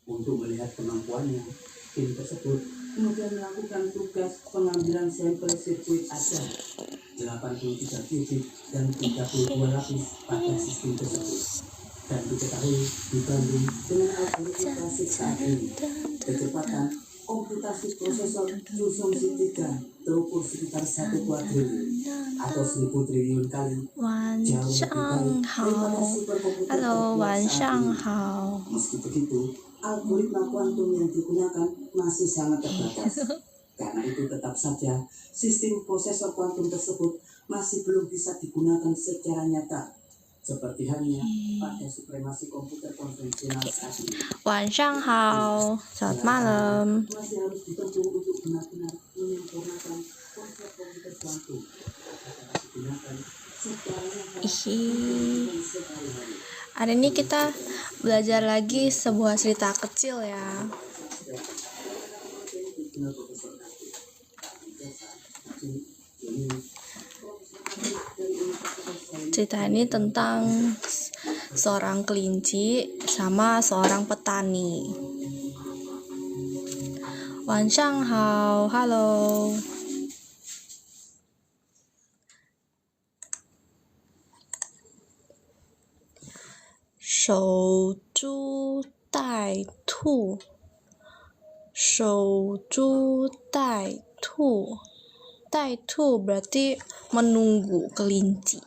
Untuk melihat kemampuannya, tim tersebut kemudian melakukan tugas pengambilan sampel sirkuit ada 83 titik dan 32 lapis pada sistem tersebut. Dan diketahui dibanding dengan algoritma klasik saat ini, kecepatan komputasi prosesor Susong C3 terukur sekitar 1 kuadriliun atau 1000 triliun kali jauh lebih baik daripada superkomputer terkuat saat ini. Meski begitu, algoritma kuantum yang digunakan masih sangat terbatas. Karena itu tetap saja sistem prosesor kuantum tersebut masih belum bisa digunakan secara nyata, seperti halnya pada supremasi komputer konvensional saat ini. 晚上好, selamat malam. Masih harus ditempuh untuk benar-benar menyempurnakan konsep komputer kuantum agar digunakan secara nyata sehari-hari. Hari ini kita belajar lagi sebuah cerita kecil ya. Cerita ini tentang seorang kelinci sama seorang petani. 晚上好, halo. Shou zhu dai tu. Shou zhu dai tu. Dai tu berarti menunggu kelinci.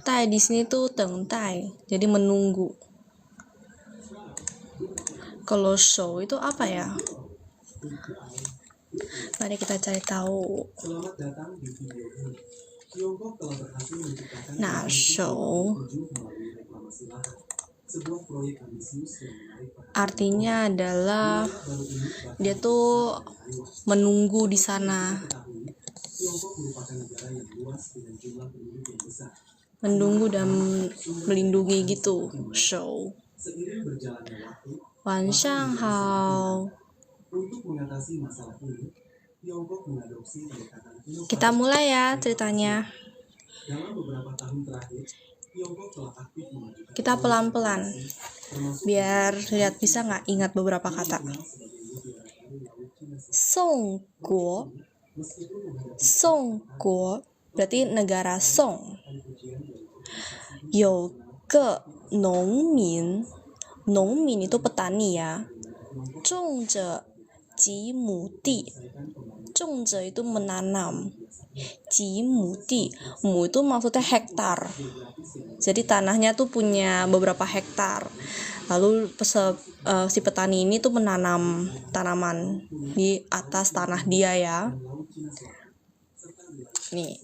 Tai di sini tuh tengtai, jadi menunggu. Kalau shou itu apa ya? Mari kita cari tahu. Nah, shou artinya adalah dia tuh menunggu di sana. Menunggu dan melindungi gitu, shou. 晚上好. Kita mulai ya ceritanya. Kita pelan-pelan biar lihat bisa nggak ingat beberapa kata. Song Guo. Song Guo berarti negara Song. You ge nongmin. Nongmin itu petani ya. Zhongzhe ji mu di. Zhongzhe itu menanam. Ji mu di. Mu itu maksudnya hektar. Jadi tanahnya tuh punya beberapa hektar. Lalu si petani ini tuh menanam tanaman di atas tanah dia ya. Nih.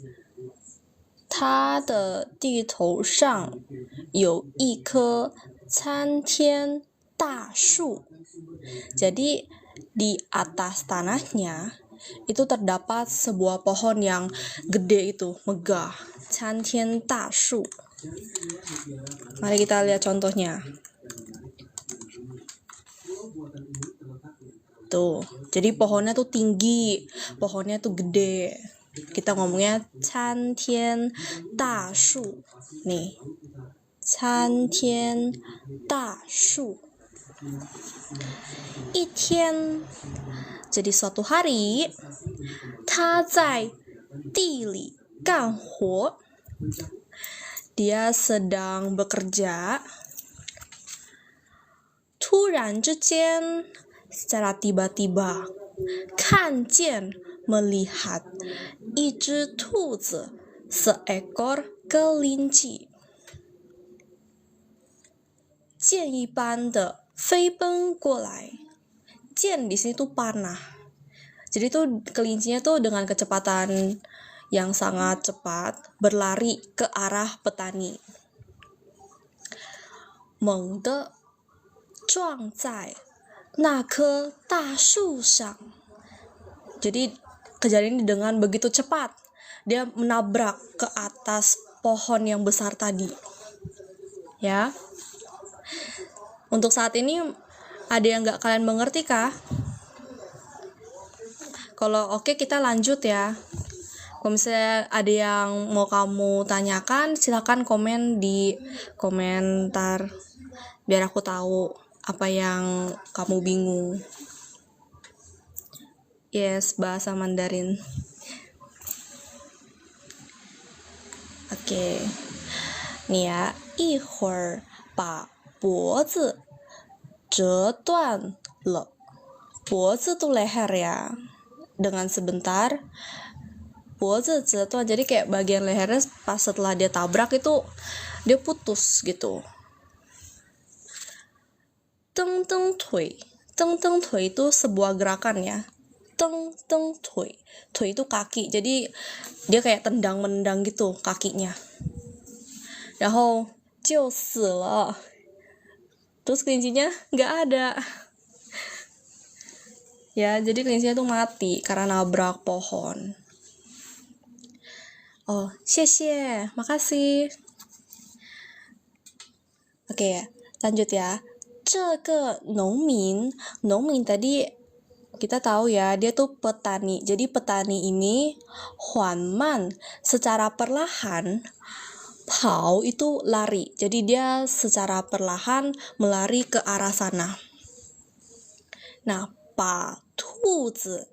他的地头上有一棵参天大树. Jadi di atas tanahnya itu terdapat sebuah pohon yang gede itu, megah. 参天大树. Mari kita lihat contohnya. Tuh, jadi pohonnya tuh tinggi, pohonnya tuh gede. Kita ngomongnya 参天大树. Nih. 参天大树. 一天. Jadi suatu hari, 他在地里干活. Dia sedang bekerja. 突然之间, secara tiba-tiba, 看见 melihat 一只兔子 seekor kelinci. 箭一般的飞奔过来. 箭di sini tuh panah. Jadi tuh kelincinya tuh dengan kecepatan yang sangat cepat berlari ke arah petani. 猛地撞在那棵大树上. Jadi kejadian ini dengan begitu cepat. Dia menabrak ke atas pohon yang besar tadi. Ya. Untuk saat ini ada yang nggak kalian mengerti kah? Kalau oke, kita lanjut ya. Kalau misalnya ada yang mau kamu tanyakan, silakan komen di komentar biar aku tahu apa yang kamu bingung. Yes, bahasa Mandarin. Oke. Nih ya, 一会儿把脖子折断了. 脖子tuh leher ya. Dengan sebentar 脖子折断, jadi kayak bagian lehernya pas setelah dia tabrak itu dia putus gitu. 蹬蹬腿, 蹬蹬腿 itu sebuah gerakan ya. 蹬蹬腿, 腿 itu kaki, jadi dia kayak tendang-menendang gitu kakinya. 然后就死了, terus kelincinya nggak ada. Ya, jadi kelincinya tuh mati karena nabrak pohon. Oh, 谢谢, makasih. Oke ya, lanjut ya. 这个农民 tadi kita tahu ya, dia tuh petani. Jadi petani ini 缓慢, secara perlahan. 跑 itu lari, jadi dia secara perlahan melari ke arah sana. Nah, 把兔子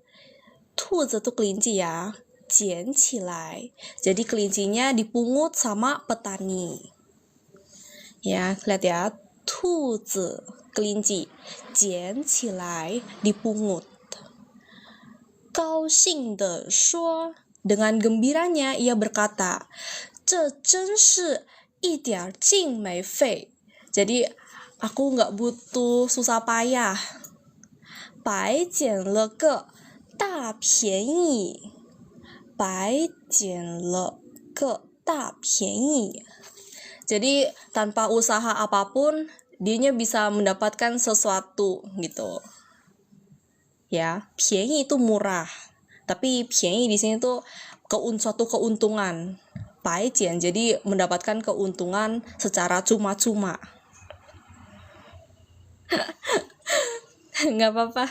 tuh kelinci ya, 捡起来, jadi kelincinya dipungut sama petani. Ya, lihat ya, 兔子 kelinci, 捡起来 dipungut. 高兴地说, dengan gembiranya ia berkata, 这真是一点劲没费. Jadi aku nggak butuh susah payah. 白捡了个大便宜. 白捡了个大便宜. Jadi tanpa usaha apapun, dianya bisa mendapatkan sesuatu gitu. Ya, 便宜 itu murah. Tapi 便宜 di sini tuh suatu keuntungan. 白捡 jadi mendapatkan keuntungan secara cuma-cuma. Nggak apa-apa,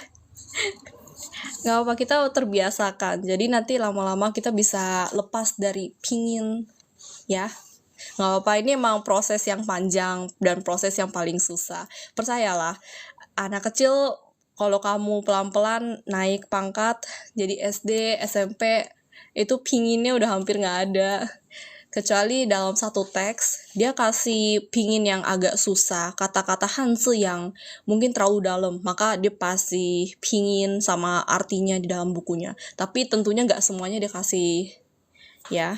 kita terbiasakan. Jadi nanti lama-lama kita bisa lepas dari pingin, ya. Nggak apa-apa, ini emang proses yang panjang dan proses yang paling susah. Percayalah, anak kecil kalau kamu pelan-pelan naik pangkat jadi SD, SMP, itu pinginnya udah hampir nggak ada. Kecuali dalam satu teks, dia kasih pingin yang agak susah, kata-kata Hanzi yang mungkin terlalu dalam, maka dia pasti pingin sama artinya di dalam bukunya. Tapi tentunya nggak semuanya dia kasih, ya.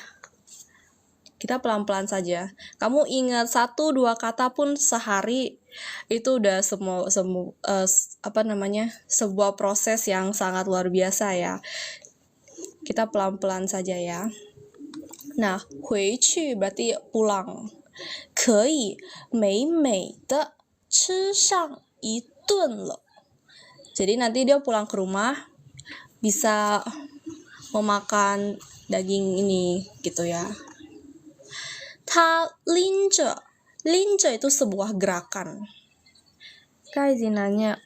Kita pelan-pelan saja. Kamu ingat 1-2 kata pun sehari, itu udah sebuah proses yang sangat luar biasa ya. Kita pelan-pelan saja ya. Nah, 回去 berarti pulang. 可以美美的吃上一顿了. Jadi nanti dia pulang ke rumah bisa memakan daging ini gitu ya. 他拎着 itu sebuah gerakan. Kayak nanya,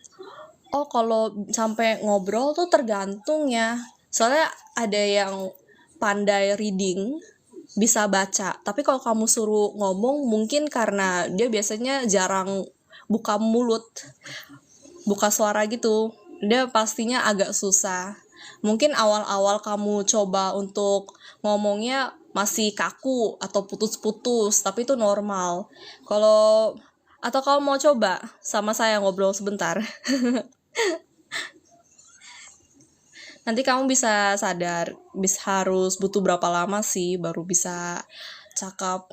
oh kalau sampai ngobrol tuh tergantung ya. Soalnya ada yang pandai reading, bisa baca. Tapi kalau kamu suruh ngomong, mungkin karena dia biasanya jarang buka mulut, buka suara gitu, dia pastinya agak susah. Mungkin awal-awal kamu coba untuk ngomongnya masih kaku atau putus-putus, tapi itu normal. Atau kamu mau coba sama saya ngobrol sebentar. Nanti kamu bisa sadar, harus butuh berapa lama sih baru bisa cakap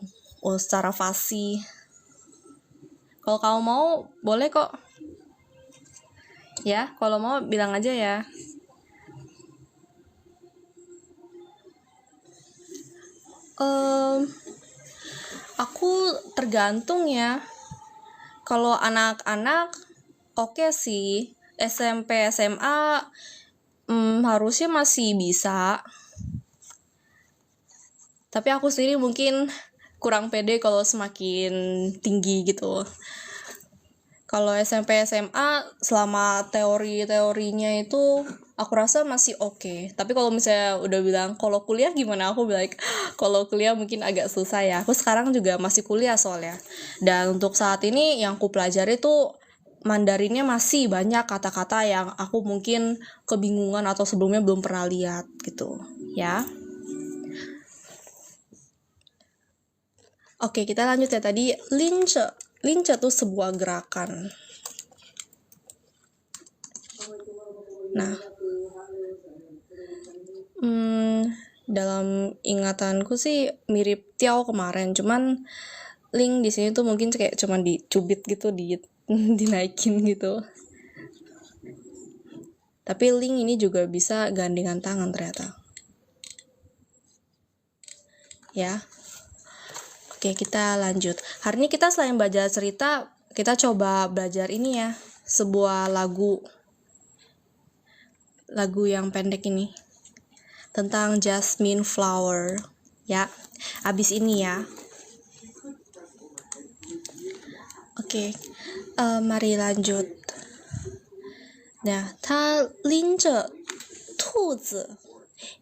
secara fasih. Kalau kamu mau, boleh kok. Ya, kalau mau bilang aja ya. Aku tergantung ya. Kalau anak-anak, oke sih. SMP, SMA, harusnya masih bisa. Tapi aku sendiri mungkin kurang pede kalau semakin tinggi gitu. Kalau SMP, SMA, selama teorinya itu aku rasa masih oke. Tapi kalau misalnya udah bilang kalau kuliah gimana, aku bilang kalau kuliah mungkin agak susah ya. Aku sekarang juga masih kuliah soalnya. Dan untuk saat ini yang aku pelajari tuh Mandarinnya masih banyak kata-kata yang aku mungkin kebingungan atau sebelumnya belum pernah lihat gitu ya. Oke, kita lanjut ya. Tadi lince tuh sebuah gerakan. Nah, dalam ingatanku sih mirip Tiao kemarin, cuman Ling di sini tuh mungkin kayak cuman dicubit gitu, dinaikin gitu. Tapi Ling ini juga bisa gandengan tangan ternyata. Ya. Oke, kita lanjut. Hari ini kita selain belajar cerita, kita coba belajar ini ya, sebuah lagu yang pendek ini tentang Jasmine Flower ya. Abis ini ya. Oke, mari lanjut. Nah, 他拎着兔子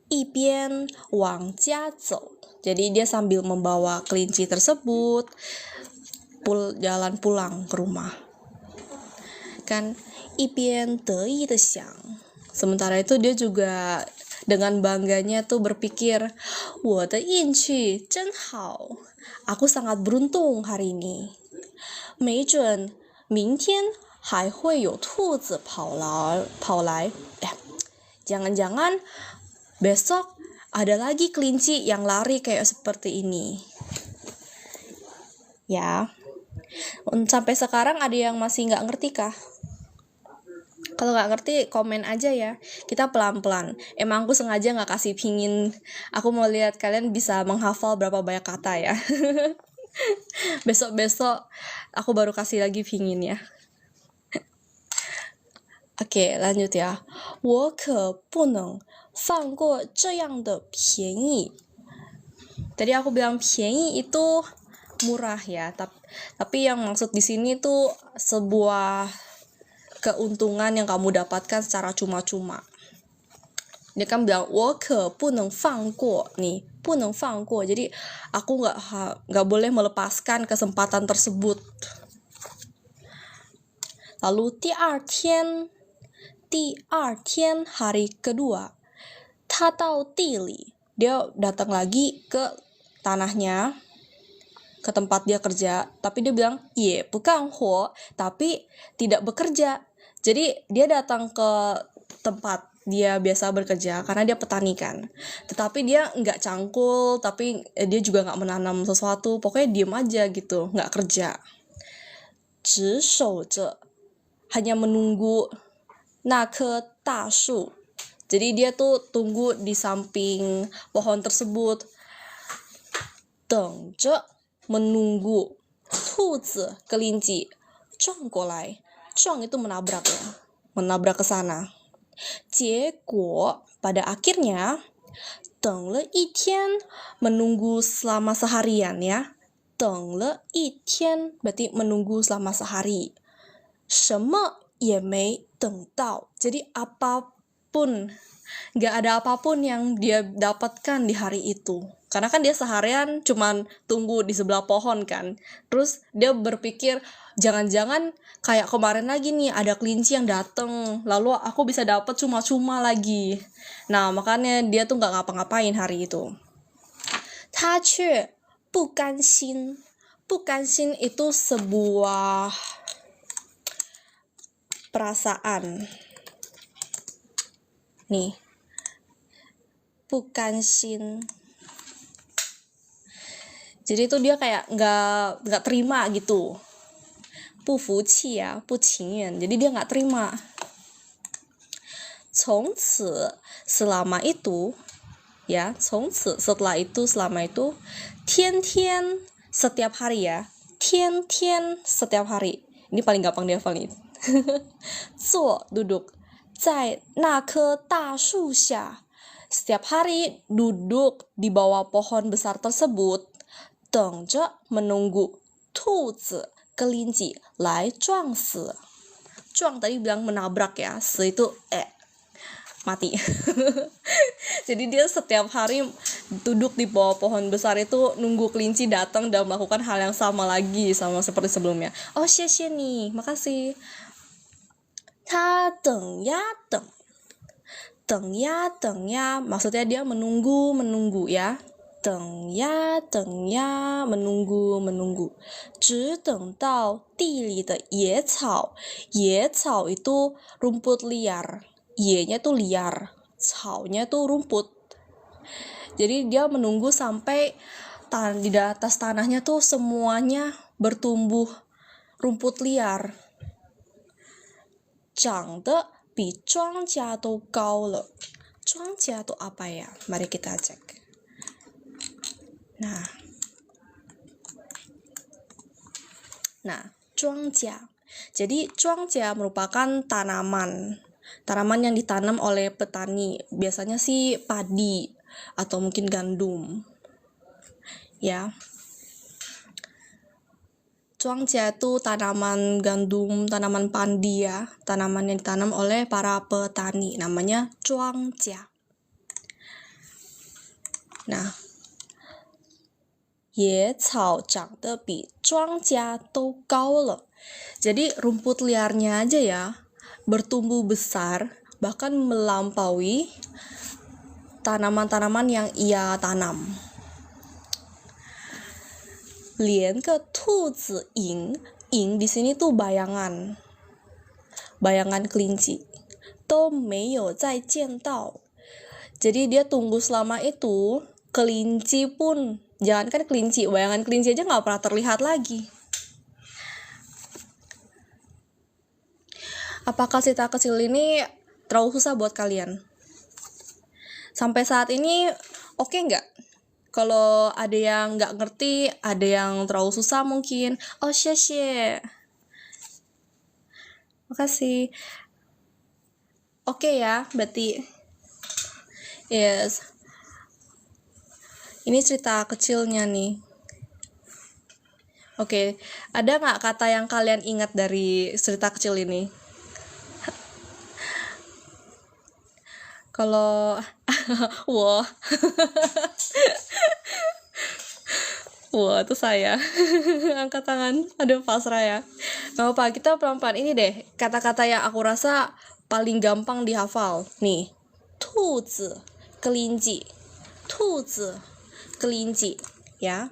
一边往家走. Jadi dia sambil membawa kelinci tersebut jalan pulang ke rumah. Kan 一边得意的想. Sementara itu dia juga dengan bangganya tuh berpikir, 我的运气真好. Aku sangat beruntung hari ini. 没准明天还会有兔子跑来. Jangan-jangan besok ada lagi kelinci yang lari kayak seperti ini. Ya. Sampai sekarang ada yang masih nggak ngerti kah? Kalau nggak ngerti, komen aja ya. Kita pelan-pelan. Emang aku sengaja nggak kasih pingin. Aku mau lihat kalian bisa menghafal berapa banyak kata ya. Besok-besok aku baru kasih lagi pingin ya. Oke, lanjut ya. 我可不能放过这样的便宜. Tadi aku bilang 便宜 itu murah ya, tapi yang maksud di sini tuh sebuah keuntungan yang kamu dapatkan secara cuma-cuma. Dia kan bilang 我可不能放过 nih, 不能放过. Jadi aku nggak boleh melepaskan kesempatan tersebut. Lalu 第二天 hari kedua, 他到地里, dia datang lagi ke tanahnya, ke tempat dia kerja, tapi dia bilang 也不干活, tapi tidak bekerja. Jadi dia datang ke tempat dia biasa bekerja karena dia petani kan, tetapi dia nggak cangkul, tapi dia juga nggak menanam sesuatu, pokoknya diem aja gitu, nggak kerja. 只守着, hanya menunggu 那棵大树. Jadi dia tuh tunggu di samping pohon tersebut. 等着, menunggu. 兔子, kelinci. 撞过来. 撞 itu menabrak ya. Menabrak ke sana. 结果, pada akhirnya, 等了一天, menunggu selama seharian ya. 等了一天, berarti menunggu selama sehari. 什么也没等到. Jadi apapun, gak ada apapun yang dia dapatkan di hari itu. Karena kan dia seharian cuman tunggu di sebelah pohon kan. Terus dia berpikir, jangan-jangan kayak kemarin lagi nih, ada kelinci yang dateng, lalu aku bisa dapat cuma-cuma lagi. Nah, makanya dia tuh gak ngapa-ngapain hari itu. 他却不甘心. 不甘心 itu sebuah perasaan. Nih. 不甘心. Jadi itu dia kayak nggak terima gitu. 不服气ya, 不情愿. Jadi dia nggak terima. 从此, selama itu, ya, 从此, setelah itu, selama itu, 天天, setiap hari ya, 天天, setiap hari. Ini paling gampang dihafal nih. 坐, duduk, 在那棵大树下. Setiap hari duduk di bawah pohon besar tersebut. 等着, menunggu. 兔子, kelinci, 来撞死. 撞 tadi bilang menabrak ya, 死 itu mati. Jadi dia setiap hari duduk di bawah pohon besar itu nunggu kelinci datang dan melakukan hal yang sama lagi sama seperti sebelumnya. Oh, 谢谢你, makasih. 他等呀等，等呀等呀 maksudnya dia menunggu ya. 等呀等呀 menunggu. 只等到地里的野草 itu rumput liar. Ye-nya tuh liar, 草-nya tuh rumput. Jadi dia menunggu sampai di atas tanahnya tuh semuanya bertumbuh rumput liar. 长得比庄稼都高了. 庄稼 itu apa ya? Mari kita cek. Nah, 庄稼. Jadi 庄稼 merupakan tanaman yang ditanam oleh petani. Biasanya sih padi atau mungkin gandum. Ya. 庄稼 itu tanaman gandum, tanaman padi ya, tanaman yang ditanam oleh para petani, namanya 庄稼. Nah, 野草长得比庄稼都高了. Jadi rumput liarnya aja ya, bertumbuh besar, bahkan melampaui tanaman-tanaman yang ia tanam. 连个兔子影 di sini tuh bayangan kelinci 都没有再见到. Jadi dia tunggu selama itu, kelinci pun, jangankan kelinci, bayangan kelinci aja nggak pernah terlihat lagi. Apakah cerita kecil ini terlalu susah buat kalian? Sampai saat ini oke nggak? Kalau ada yang nggak ngerti, ada yang terlalu susah mungkin. Oh, 谢谢. Makasih. Oke ya, berarti. Yes. Ini cerita kecilnya nih. Oke, ada nggak kata yang kalian ingat dari cerita kecil ini? Kalau, wah. Wah, itu saya. Angkat tangan. Aduh, pasrah ya. Gak apa-apa, kita pelan-pelan. Ini deh, kata-kata yang aku rasa paling gampang dihafal. Nih, 兔子, kelinci. 兔子, kelinci. Ya.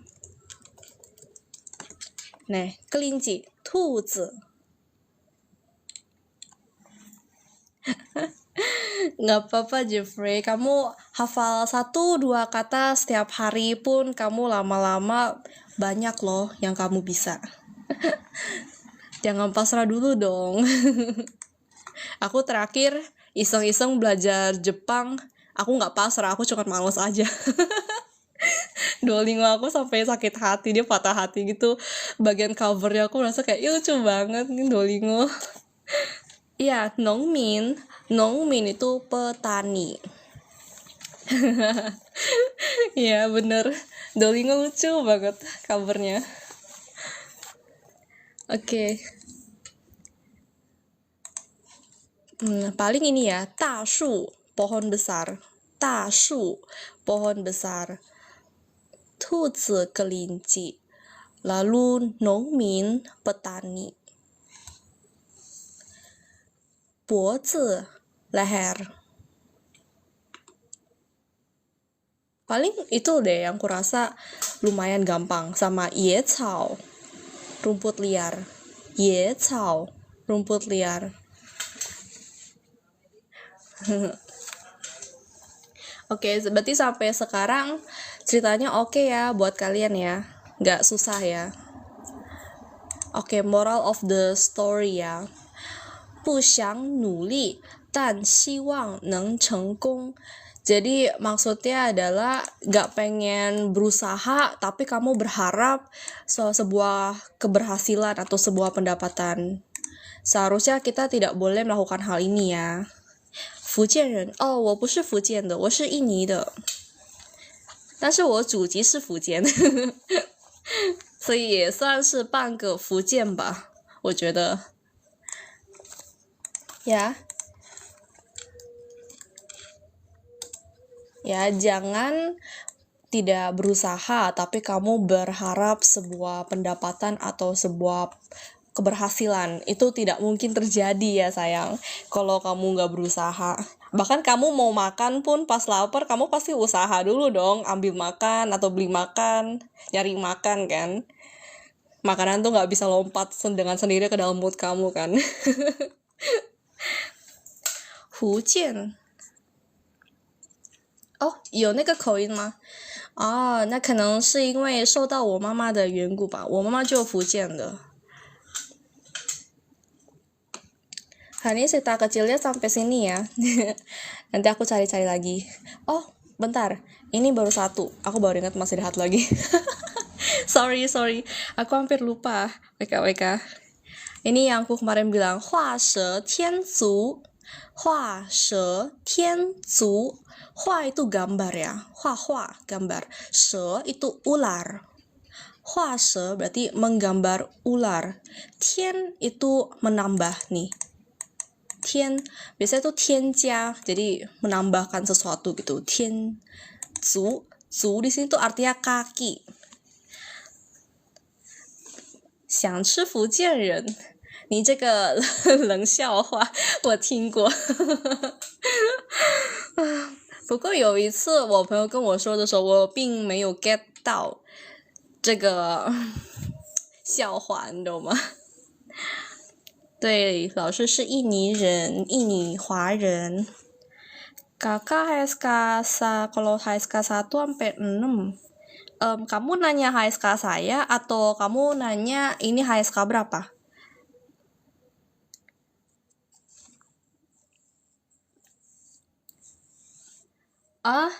Nih, kelinci. 兔子. Nggak apa-apa Jeffrey, kamu hafal 1-2 kata setiap hari pun kamu lama-lama banyak loh yang kamu bisa. Jangan pasrah dulu dong. Aku terakhir iseng-iseng belajar Jepang, aku nggak pasrah, aku cuma males aja. Duolingo aku sampai sakit hati, dia patah hati gitu. Bagian covernya aku merasa kayak lucu banget nih Duolingo. Iya, nongmin itu petani. Iya bener, Duolingo lucu banget covernya. Oke. Paling ini ya, 大树 pohon besar. 大树 pohon besar. 兔子 kelinci. Lalu nongmin petani. 脖子 leher. Paling itu deh yang kurasa lumayan gampang. Sama 野草 rumput liar. 野草 rumput liar. Oke, berarti sampai sekarang ceritanya oke ya buat kalian ya. Nggak susah ya. Oke, moral of the story ya. 不想努力但希望能成功. Jadi maksudnya adalah gak pengen berusaha tapi kamu berharap sebuah keberhasilan atau sebuah pendapatan. Seharusnya kita tidak boleh melakukan hal ini ya. 福建人, oh 我不是福建的, 我是印尼的. 但是我祖籍是福建. 所以也算是半个福建吧, 我觉得. Ya, jangan tidak berusaha tapi kamu berharap sebuah pendapatan atau sebuah keberhasilan. Itu tidak mungkin terjadi ya sayang, kalau kamu nggak berusaha. Bahkan kamu mau makan pun pas lapar, kamu pasti usaha dulu dong, ambil makan atau beli makan, nyari makan kan. Makanan tuh nggak bisa lompat dengan sendiri ke dalam mulut kamu kan. Fujian.哦，有那个口音吗？哦，那可能是因为受到我妈妈的缘故吧，我妈妈就福建的。Hari ini cerita kecilnya sampai sini ya. Nanti aku cari-cari lagi. Oh, bentar. Ini baru satu. Aku baru ingat masih ada satu lagi. sorry. Aku hampir lupa. WK. Ini yang aku kemarin bilang. Hua she tian zu. Hua she tian zu. Hua itu gambar ya. Hua, gambar. She itu ular. Hua she berarti menggambar ular. Tian itu menambah nih. Tian, biasanya tuh tianjia, jadi menambahkan sesuatu gitu. Tian zu, zu di sini tuh artinya kaki. 想吃福建人，你这个冷笑话我听过。不过有一次我朋友跟我说的时候，我并没有 get 到这个笑话，你懂吗？对，老师是印尼人，印尼华人。Kakak HSK kalau HSK 1 sampai 6. Kamu nanya HSK saya atau kamu nanya ini HSK berapa? Ah,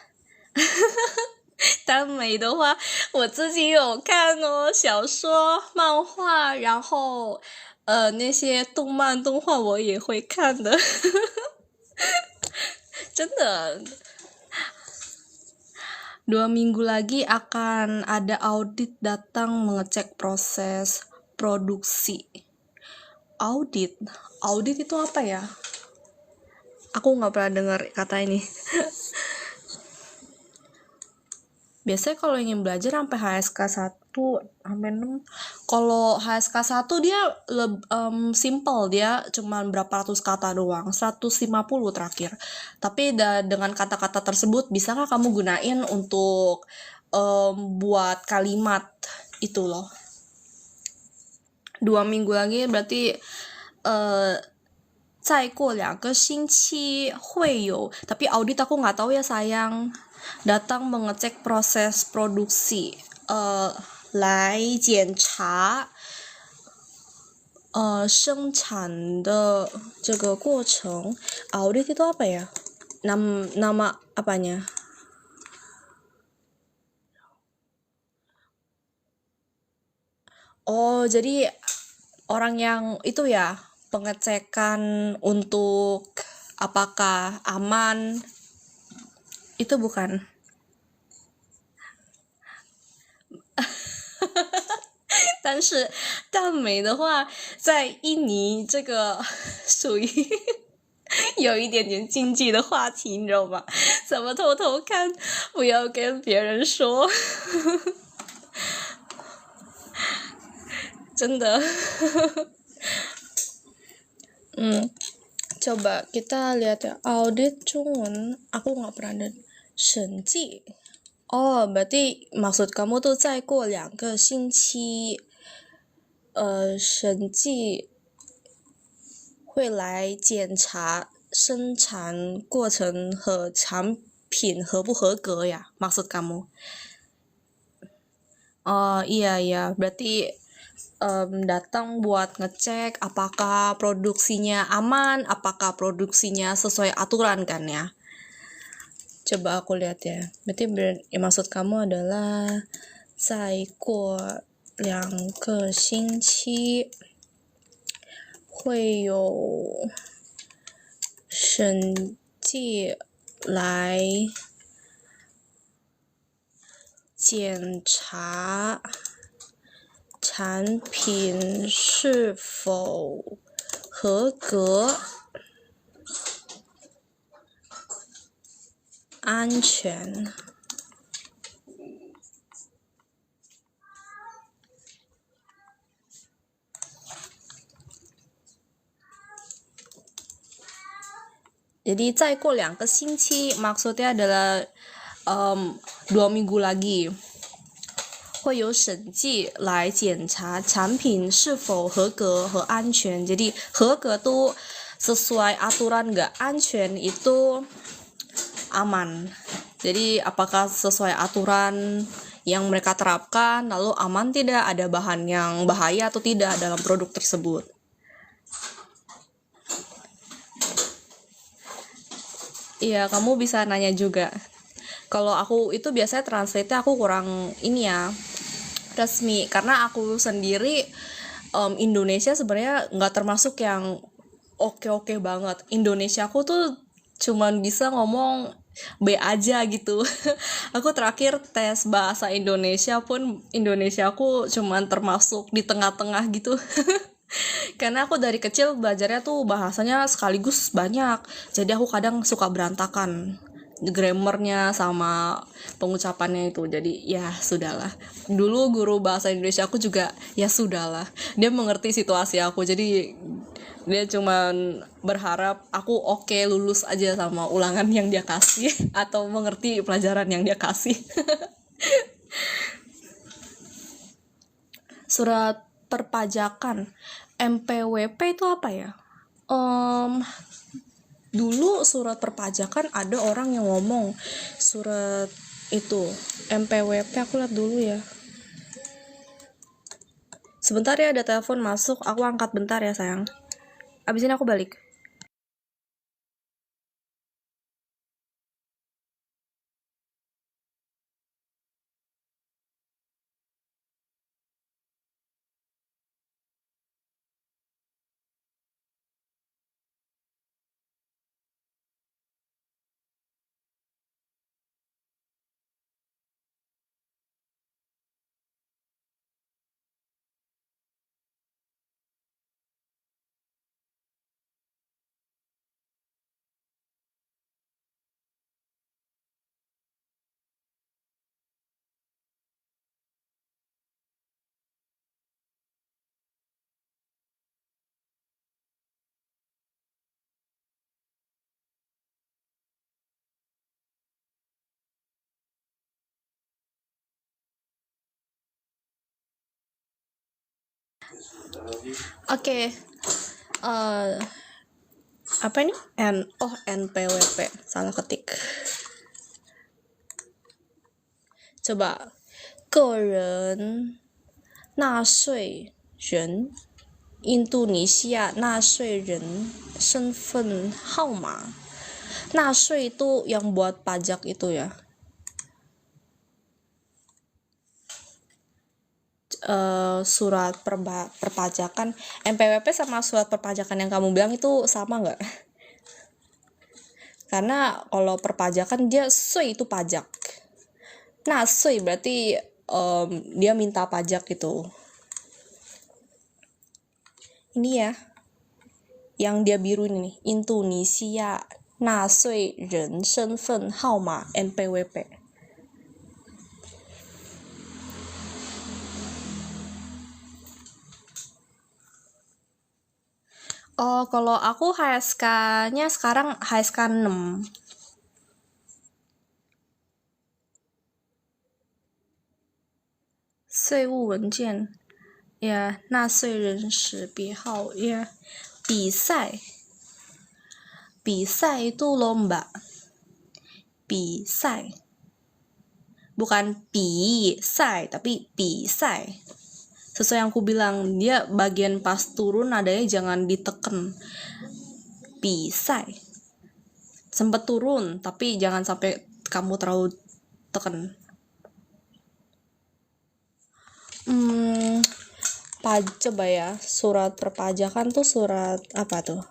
耽美的话，我自己有看哦，小说、漫画，然后那些动漫动画我也会看的，真的。2 minggu lagi akan ada audit datang mengecek proses produksi. Audit itu apa ya? Aku nggak pernah dengar kata ini. Biasanya kalau ingin belajar sampai HSK 1 sampai 6. Kalau HSK 1 dia simple, dia cuman berapa ratus kata doang, 150 terakhir. Tapi dengan kata-kata tersebut bisakah kamu gunain untuk buat kalimat itu loh. 2 minggu lagi berarti 再过2个星期会有, tapi audit aku nggak tahu ya sayang. Datang mengecek proses produksi, 来检查生产的这个过程. Audit itu apa ya? Nama apanya? Oh, jadi orang yang itu ya, pengecekan untuk apakah aman. Itu bukan. 但是耽美的话，在印尼这个属于有一点点禁忌的话题，你知道吗？怎么偷偷看，不要跟别人说。真的。Coba kita lihat ya, audit Jungwon, aku nggak pernah ada. 审计 Oh, berarti maksud kamu tuh 再过2个星期审计会来检查生产过程和产品合不合格ya, maksud kamu? Oh iya, berarti datang buat ngecek apakah produksinya aman, apakah produksinya sesuai aturan kan ya. Coba aku lihat ya. Berarti maksud kamu adalah 再过2个星期会有审计来检查产品是否合格、安全。Jadi 再过2个星期 maksudnya adalah 2 minggu lagi 会有审计来检查产品是否合格和安全. Jadi 合格 tuh sesuai aturan nggak, 安全 itu aman. Jadi apakah sesuai aturan yang mereka terapkan, lalu aman tidak, ada bahan yang bahaya atau tidak dalam produk tersebut. Iya, kamu bisa nanya juga. Kalau aku itu biasanya translate-nya aku kurang ini ya, resmi, karena aku sendiri Indonesia sebenarnya nggak termasuk yang oke banget. Indonesia aku tuh cuman bisa ngomong B aja gitu. Aku terakhir tes bahasa Indonesia pun Indonesia aku cuman termasuk di tengah-tengah gitu. Karena aku dari kecil belajarnya tuh bahasanya sekaligus banyak, jadi aku kadang suka berantakan grammarnya sama pengucapannya itu. Jadi ya sudahlah, dulu guru bahasa Indonesia aku juga ya sudahlah, dia mengerti situasi aku, jadi dia cuman berharap aku oke lulus aja sama ulangan yang dia kasih atau mengerti pelajaran yang dia kasih. Surat perpajakan MPWP itu apa ya? Dulu surat perpajakan ada orang yang ngomong surat itu MPWP, aku lihat dulu ya. Sebentar ya, ada telepon masuk, aku angkat bentar ya sayang. Abis ini aku balik. Oke. Apa ini? NPWP, salah ketik. Coba. 个人纳税人印度尼西亚纳税人身份号码. 纳税 itu yang buat pajak itu ya. Surat perpajakan MPWP sama surat perpajakan yang kamu bilang itu sama nggak? Karena kalau perpajakan dia sui itu pajak. Nah sui berarti dia minta pajak gitu. Ini ya, yang dia biru ini nih, Indonesia 纳税人身份号码 NPWP. Oh, kalau aku HSK-nya sekarang HSK 6. Sui wu wenjian. Ya, 纳税人识别号ya. 比赛itu lomba. 比赛 bukan 比赛 tapi 比赛. Sesuai yang aku bilang, dia bagian pas turun nadanya jangan diteken. 比赛 sempet turun tapi jangan sampai kamu terlalu tekan. Coba ya, surat perpajakan tuh surat apa tuh?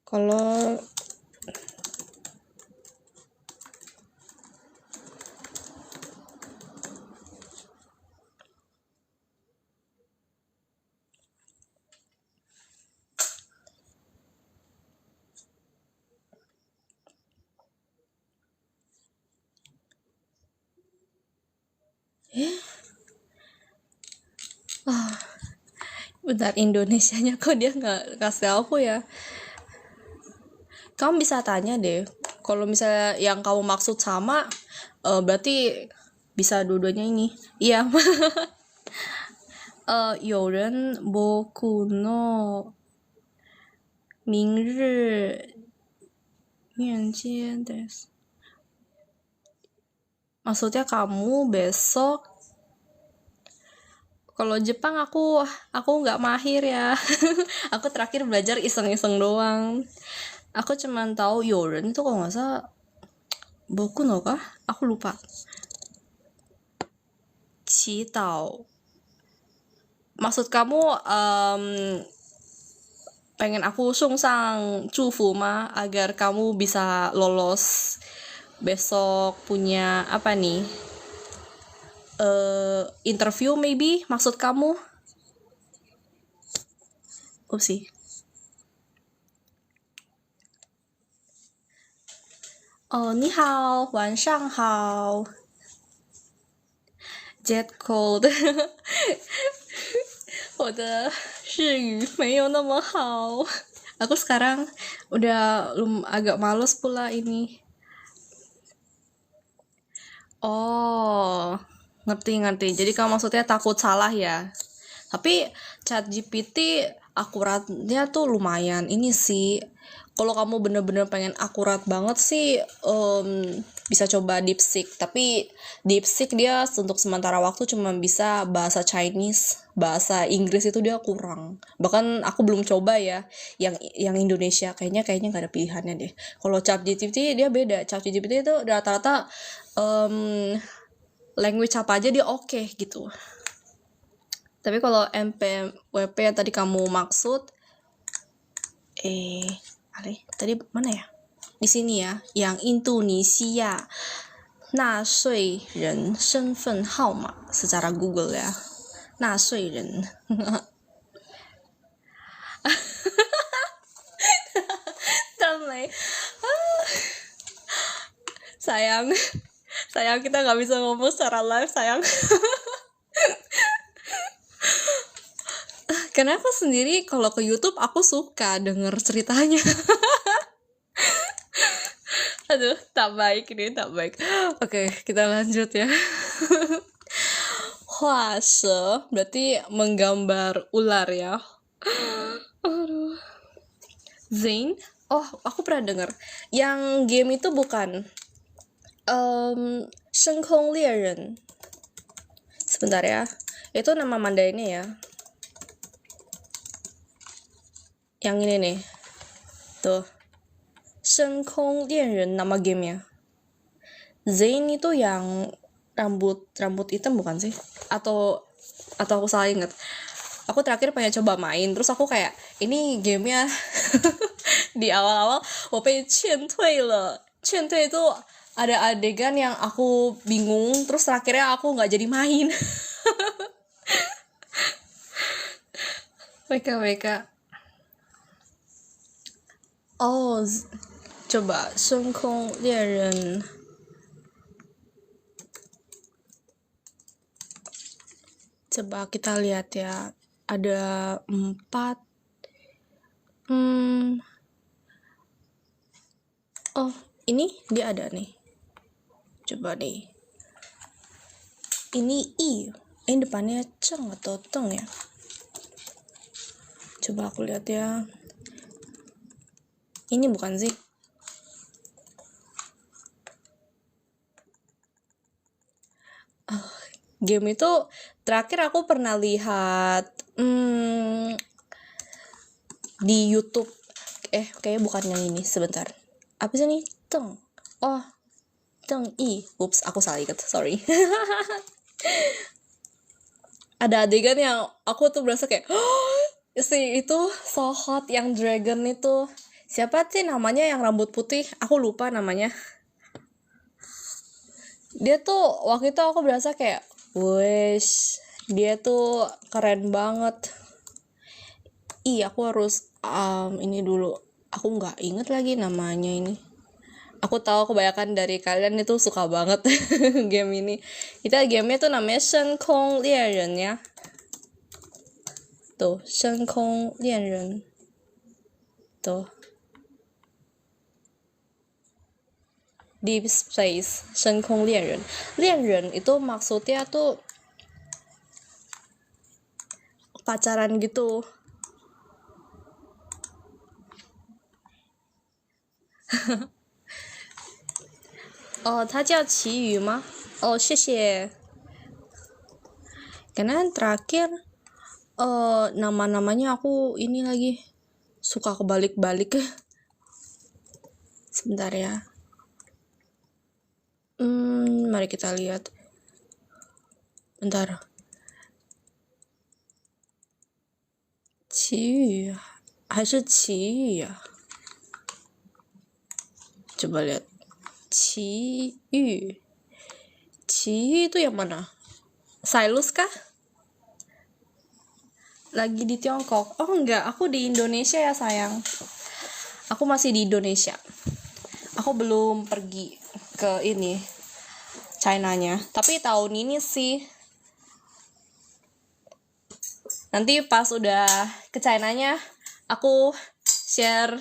Kalau Bentar, Indonesianya kok dia nggak kasih aku ya. Kamu bisa tanya deh. Kalau misalnya yang kamu maksud sama, berarti bisa dua-duanya ini. Iya. 有人僕の明日面接です. Maksudnya kamu besok. Kalau Jepang aku nggak mahir ya. Aku terakhir belajar iseng-iseng doang. Aku cuman tahu yoren itu kalau nggak salah boku no kah? Aku lupa. Citao. Maksud kamu pengen aku sungsang cufu mah agar kamu bisa lolos besok punya apa nih? Interview maybe maksud kamu? Upsi. Oh, 你好，晚上好。Jet cold 我的日语没有那么好. Aku sekarang udah agak males pula ini. Oh, ngerti. Jadi kamu maksudnya takut salah ya. Tapi ChatGPT akuratnya tuh lumayan. Ini sih, kalau kamu bener-bener pengen akurat banget sih, bisa coba DeepSeek. Tapi DeepSeek dia untuk sementara waktu cuma bisa bahasa Chinese, bahasa Inggris itu dia kurang. Bahkan aku belum coba ya, yang Indonesia kayaknya nggak ada pilihannya deh. Kalau ChatGPT dia beda. ChatGPT itu rata-rata language apa aja dia oke gitu. Tapi kalau MPWP yang tadi kamu maksud, tadi mana ya? Di sini ya, yang Indonesia 纳税人身份号码 secara Google ya, 纳税人. sayang kita nggak bisa ngomong secara live sayang. Karena aku sendiri kalau ke YouTube aku suka denger ceritanya. Aduh, tak baik. Oke, kita lanjut ya. Hwase berarti menggambar ular ya. Aduh. Zain, oh aku pernah denger. Yang game itu bukan 升空猎人. Sebentar ya. Itu nama Mandarinnya ya. Yang ini nih. Tuh. 升空猎人 nama gamenya. Zain itu yang rambut hitam bukan sih? Atau aku salah inget. Aku terakhir pengen coba main, terus aku kayak ini gamenya di awal-awal 我被劝退了. 劝退itu ada adegan yang aku bingung, terus terakhirnya aku nggak jadi main. WK. Oh, coba 升空猎人. Coba kita lihat ya. Ada 4. Oh, ini dia ada nih. Coba nih. Ini I. Ini depannya Ceng atau Teng ya? Coba aku lihat ya. Ini bukan sih? Game itu terakhir aku pernah lihat di YouTube. Kayaknya bukan yang ini, sebentar. Apa sih nih? Teng. Oh, Teng I. Ups, aku salah ingat, sorry. Ada adegan yang aku tuh berasa kayak si itu so hot yang dragon itu. Siapa sih namanya yang rambut putih? Aku lupa namanya. Dia tuh waktu itu aku berasa kayak wes, dia tuh keren banget. Aku harus ini dulu. Aku nggak inget lagi namanya ini. Aku tahu kebanyakan dari kalian itu suka banget game ini. Kita gamenya tuh namanya 升空猎人 ya. tuh 深空恋人 tuh Deep Space 深空恋人恋人itu maksudnya tuh pacaran gitu. Oh, 他叫奇宇吗？哦，谢谢。Karena terakhir nama-namanya aku ini lagi suka kebalik-balik. Sebentar ya. Mari kita lihat. Bentar. 奇宇还是奇宇呀？ Coba lihat. 奇宇 itu yang mana? Silus kah? Lagi di Tiongkok. Oh enggak, aku di Indonesia ya sayang. Aku masih di Indonesia. Aku belum pergi ke ini China-nya. Tapi tahun ini sih. Nanti pas udah ke China-nya aku share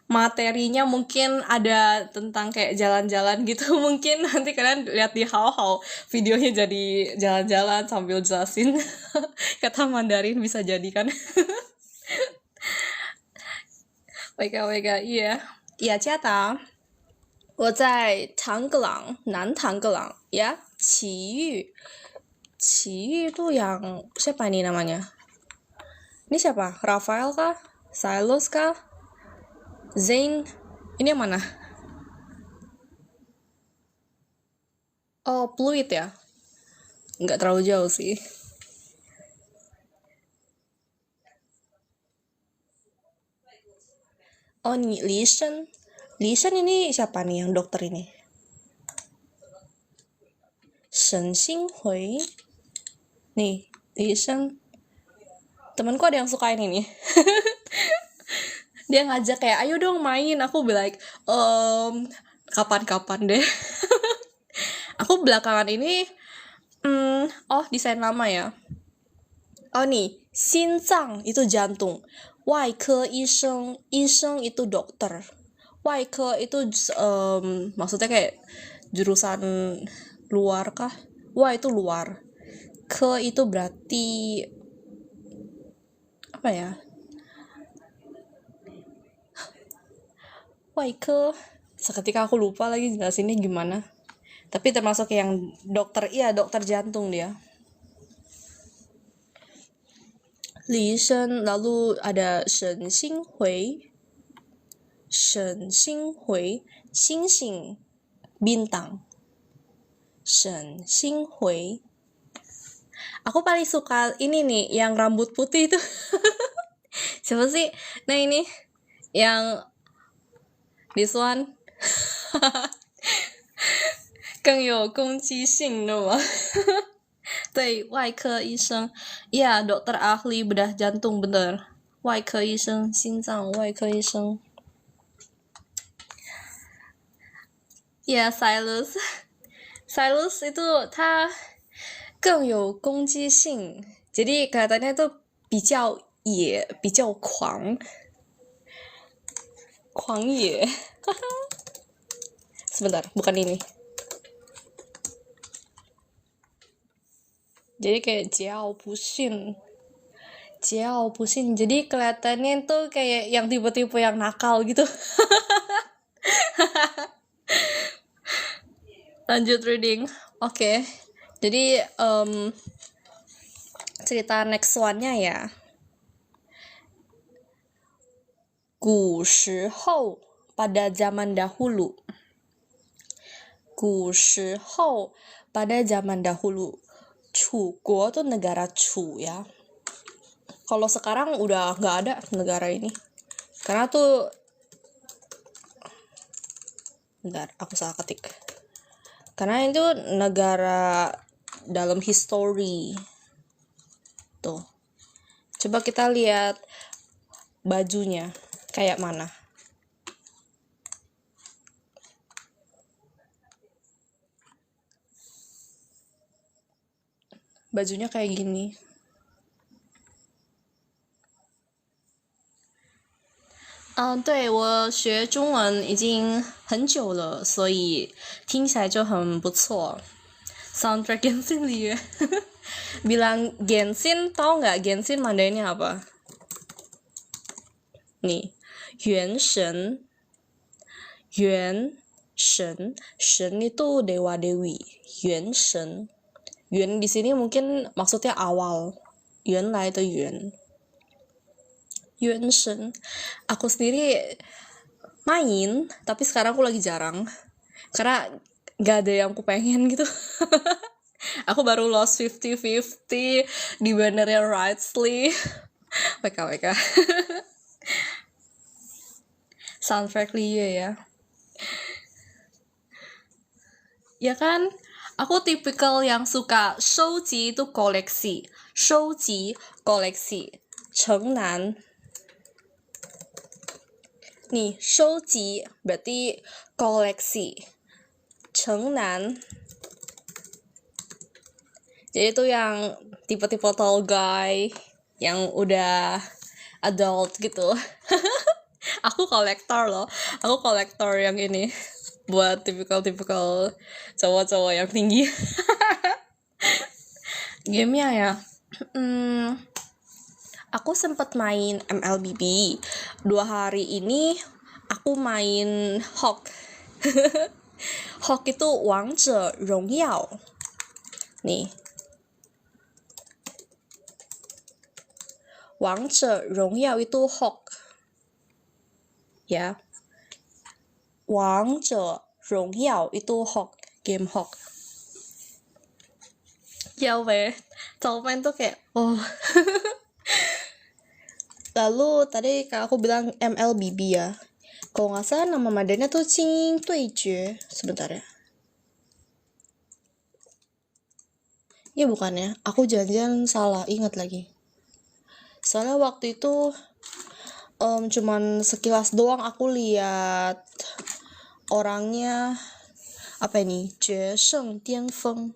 materinya, mungkin ada tentang kayak jalan-jalan gitu. Mungkin nanti kalian lihat di Hao videonya jadi jalan-jalan sambil jelasin kata Mandarin, bisa jadi kan. Wega, iya. Iya, 家长，我在唐格朗，南唐格朗ya. 奇遇 tuh yang siapa ini namanya? Ini siapa? Rafael kah? Silas kah? Zain? Ini yang mana? Oh, Pluit ya? Nggak terlalu jauh sih. Oh, ini Li Shen. Li Shen ini siapa nih yang dokter ini? Shen Xinghui. Nih, Li Shen. Temanku ada yang suka ini nih. Dia ngajak kayak, ayo dong main. Aku be like, kapan-kapan deh. Aku belakangan ini, desain lama ya. Oh nih, Xinzang itu jantung. 外科医生 itu dokter. 外科 itu maksudnya kayak jurusan luar kah? Wah itu luar. Ke itu berarti apa ya? 外科 seketika aku lupa lagi jelasinnya gimana. Tapi termasuk yang dokter, iya dokter jantung dia. Li Shen, lalu ada Shen Xinghui. Shen Xinghui, Xing bintang. Shen Xinghui. Aku paling suka ini nih, yang rambut putih itu. Siapa sih? Nah ini, yang this one. 更有攻击性的吗？对，外科医生，ya dokter ahli bedah jantung bener. 外科医生，心脏外科医生。Ya Silas itu 他更有攻击性，jadi kelihatannya tuh 比较野，比较狂野。Sebentar, bukan ini. Jadi kayak jiao pusing. Jadi kelihatannya tuh kayak yang tipe-tipe yang nakal gitu. Lanjut reading. Oke. Jadi cerita next one-nya ya. 古时候 pada zaman dahulu. 古时候 pada zaman dahulu. 楚国 tuh negara Chu ya. Kalau sekarang udah nggak ada negara ini. Karena tuh bentar, aku salah ketik. Karena itu negara dalam history. Tuh. Coba kita lihat bajunya kayak mana. Bajunya kayak gini. 对，我学中文已经很久了，所以听起来就很不错。Soundtrack Genshin 里bilang Genshin, tahu nggak Genshin Mandarinnya apa? Nih, 元神，元神，神itu dewa dewi, 元神，元di sini mungkin maksudnya awal, 原来的元。元神, aku sendiri main, tapi sekarang aku lagi jarang karena gak ada yang aku pengen gitu. Aku baru lost 50-50 di bannernya Wrightsley. WKWK. Soundtrack Liye ya. Ya kan, aku tipikal yang suka 收集 itu koleksi, 收集 koleksi. 城南 nih, 收集 berarti koleksi. 城南 jadi itu yang tipe-tipe tall guy yang udah adult gitu. Aku kolektor loh, aku kolektor yang ini buat tipikal cowok-cowok yang tinggi. Gamenya ya, aku sempat main MLBB 2 hari ini. Aku main Hawk. Hawk itu 王者荣耀 nih, 王者荣耀 itu Hawk ya, 王者荣耀 itu Hawk, game Hawk. Ya weh, main tuh kayak Lalu tadi aku bilang MLBB ya, kalau nggak salah nama madanya tuh Qing Duijue. Sebentar ya. Ya bukan ya, aku jangan salah ingat lagi. Soalnya waktu itu cuman sekilas doang aku lihat orangnya apa ini, 决胜巅峰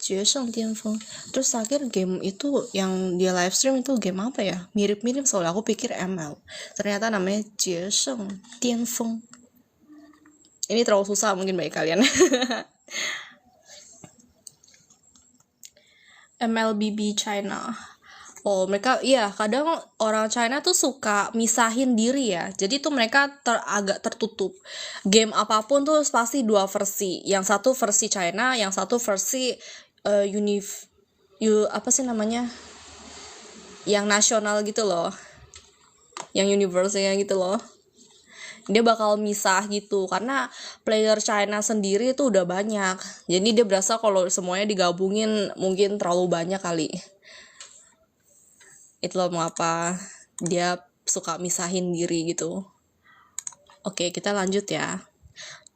决胜巅峰. Terus akhir game itu yang dia live stream itu game apa ya, mirip-mirip, soalnya aku pikir ML, ternyata namanya 决胜巅峰. Ini terlalu susah mungkin bagi kalian. MLBB China. Mereka iya, kadang orang China tuh suka misahin diri ya. Jadi tuh mereka agak tertutup. Game apapun tuh pasti 2 versi. Yang satu versi China, yang satu versi apa sih namanya? Yang nasional gitu loh. Yang universalnya gitu loh. Dia bakal misah gitu karena player China sendiri tuh udah banyak. Jadi dia berasa kalau semuanya digabungin mungkin terlalu banyak kali. Itulah mengapa dia suka misahin diri gitu. Oke, kita lanjut ya.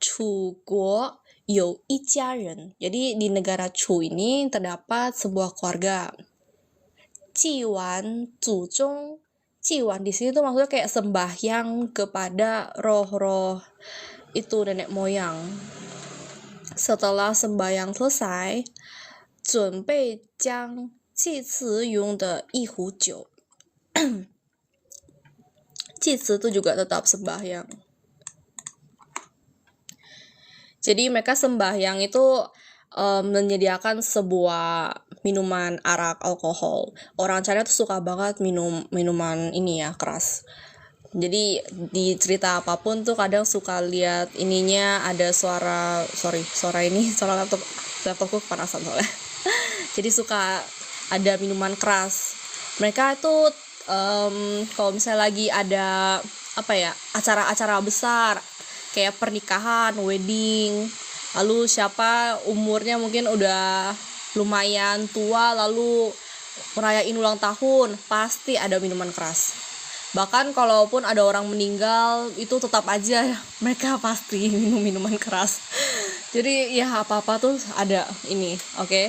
楚国有一家人. Jadi di negara Chu ini terdapat sebuah keluarga. 祭完祖宗. 祭完di sini tuh maksudnya kayak sembahyang kepada roh-roh itu nenek moyang. Setelah sembahyang selesai, 准备将祭祀用的一壶酒. 祭祀itu juga tetap sembahyang. Jadi mereka sembahyang itu menyediakan sebuah minuman arak alkohol. Orang China tuh suka banget minum minuman ini ya, keras. Jadi di cerita apapun tuh kadang suka lihat ininya ada suara laptopku kepanasan soalnya. Jadi suka ada minuman keras. Mereka itu kalau misalnya lagi ada apa ya, acara-acara besar kayak pernikahan, wedding, lalu siapa umurnya mungkin udah lumayan tua lalu merayain ulang tahun, pasti ada minuman keras. Bahkan kalaupun ada orang meninggal itu tetap aja mereka pasti minum minuman keras. Jadi ya apa-apa tuh ada ini, oke?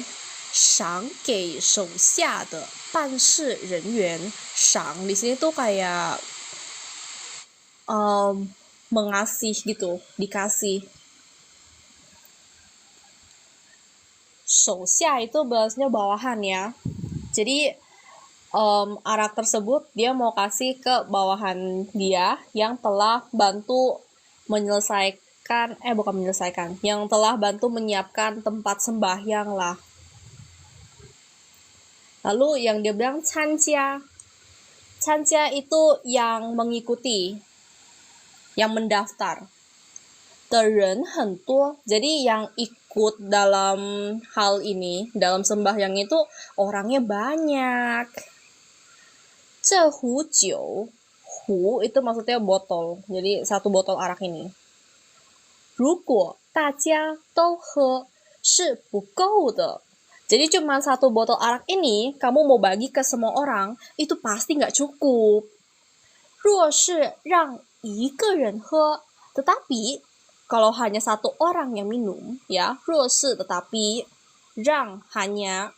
赏给手下的办事人员. 赏 di sini tuh kayak mengasih gitu, dikasih. 手下 itu bahasanya bawahan ya. Jadi arak tersebut dia mau kasih ke bawahan dia yang telah bantu menyelesaikan, bukan menyelesaikan, yang telah bantu menyiapkan tempat sembahyang lah. Lalu yang dia bilang canjia. Canjia itu yang mengikuti, yang mendaftar. 的人很多, jadi yang ikut dalam hal ini, dalam sembahyang itu orangnya banyak. 这壶酒, hu itu maksudnya botol, jadi satu botol arak ini. 如果大家都喝是不够的, jadi cuma satu botol arak ini kamu mau bagi ke semua orang itu pasti nggak cukup. 若是让一个人喝, tetapi kalau hanya satu orang yang minum, ya, 若是 tetapi, 让 hanya,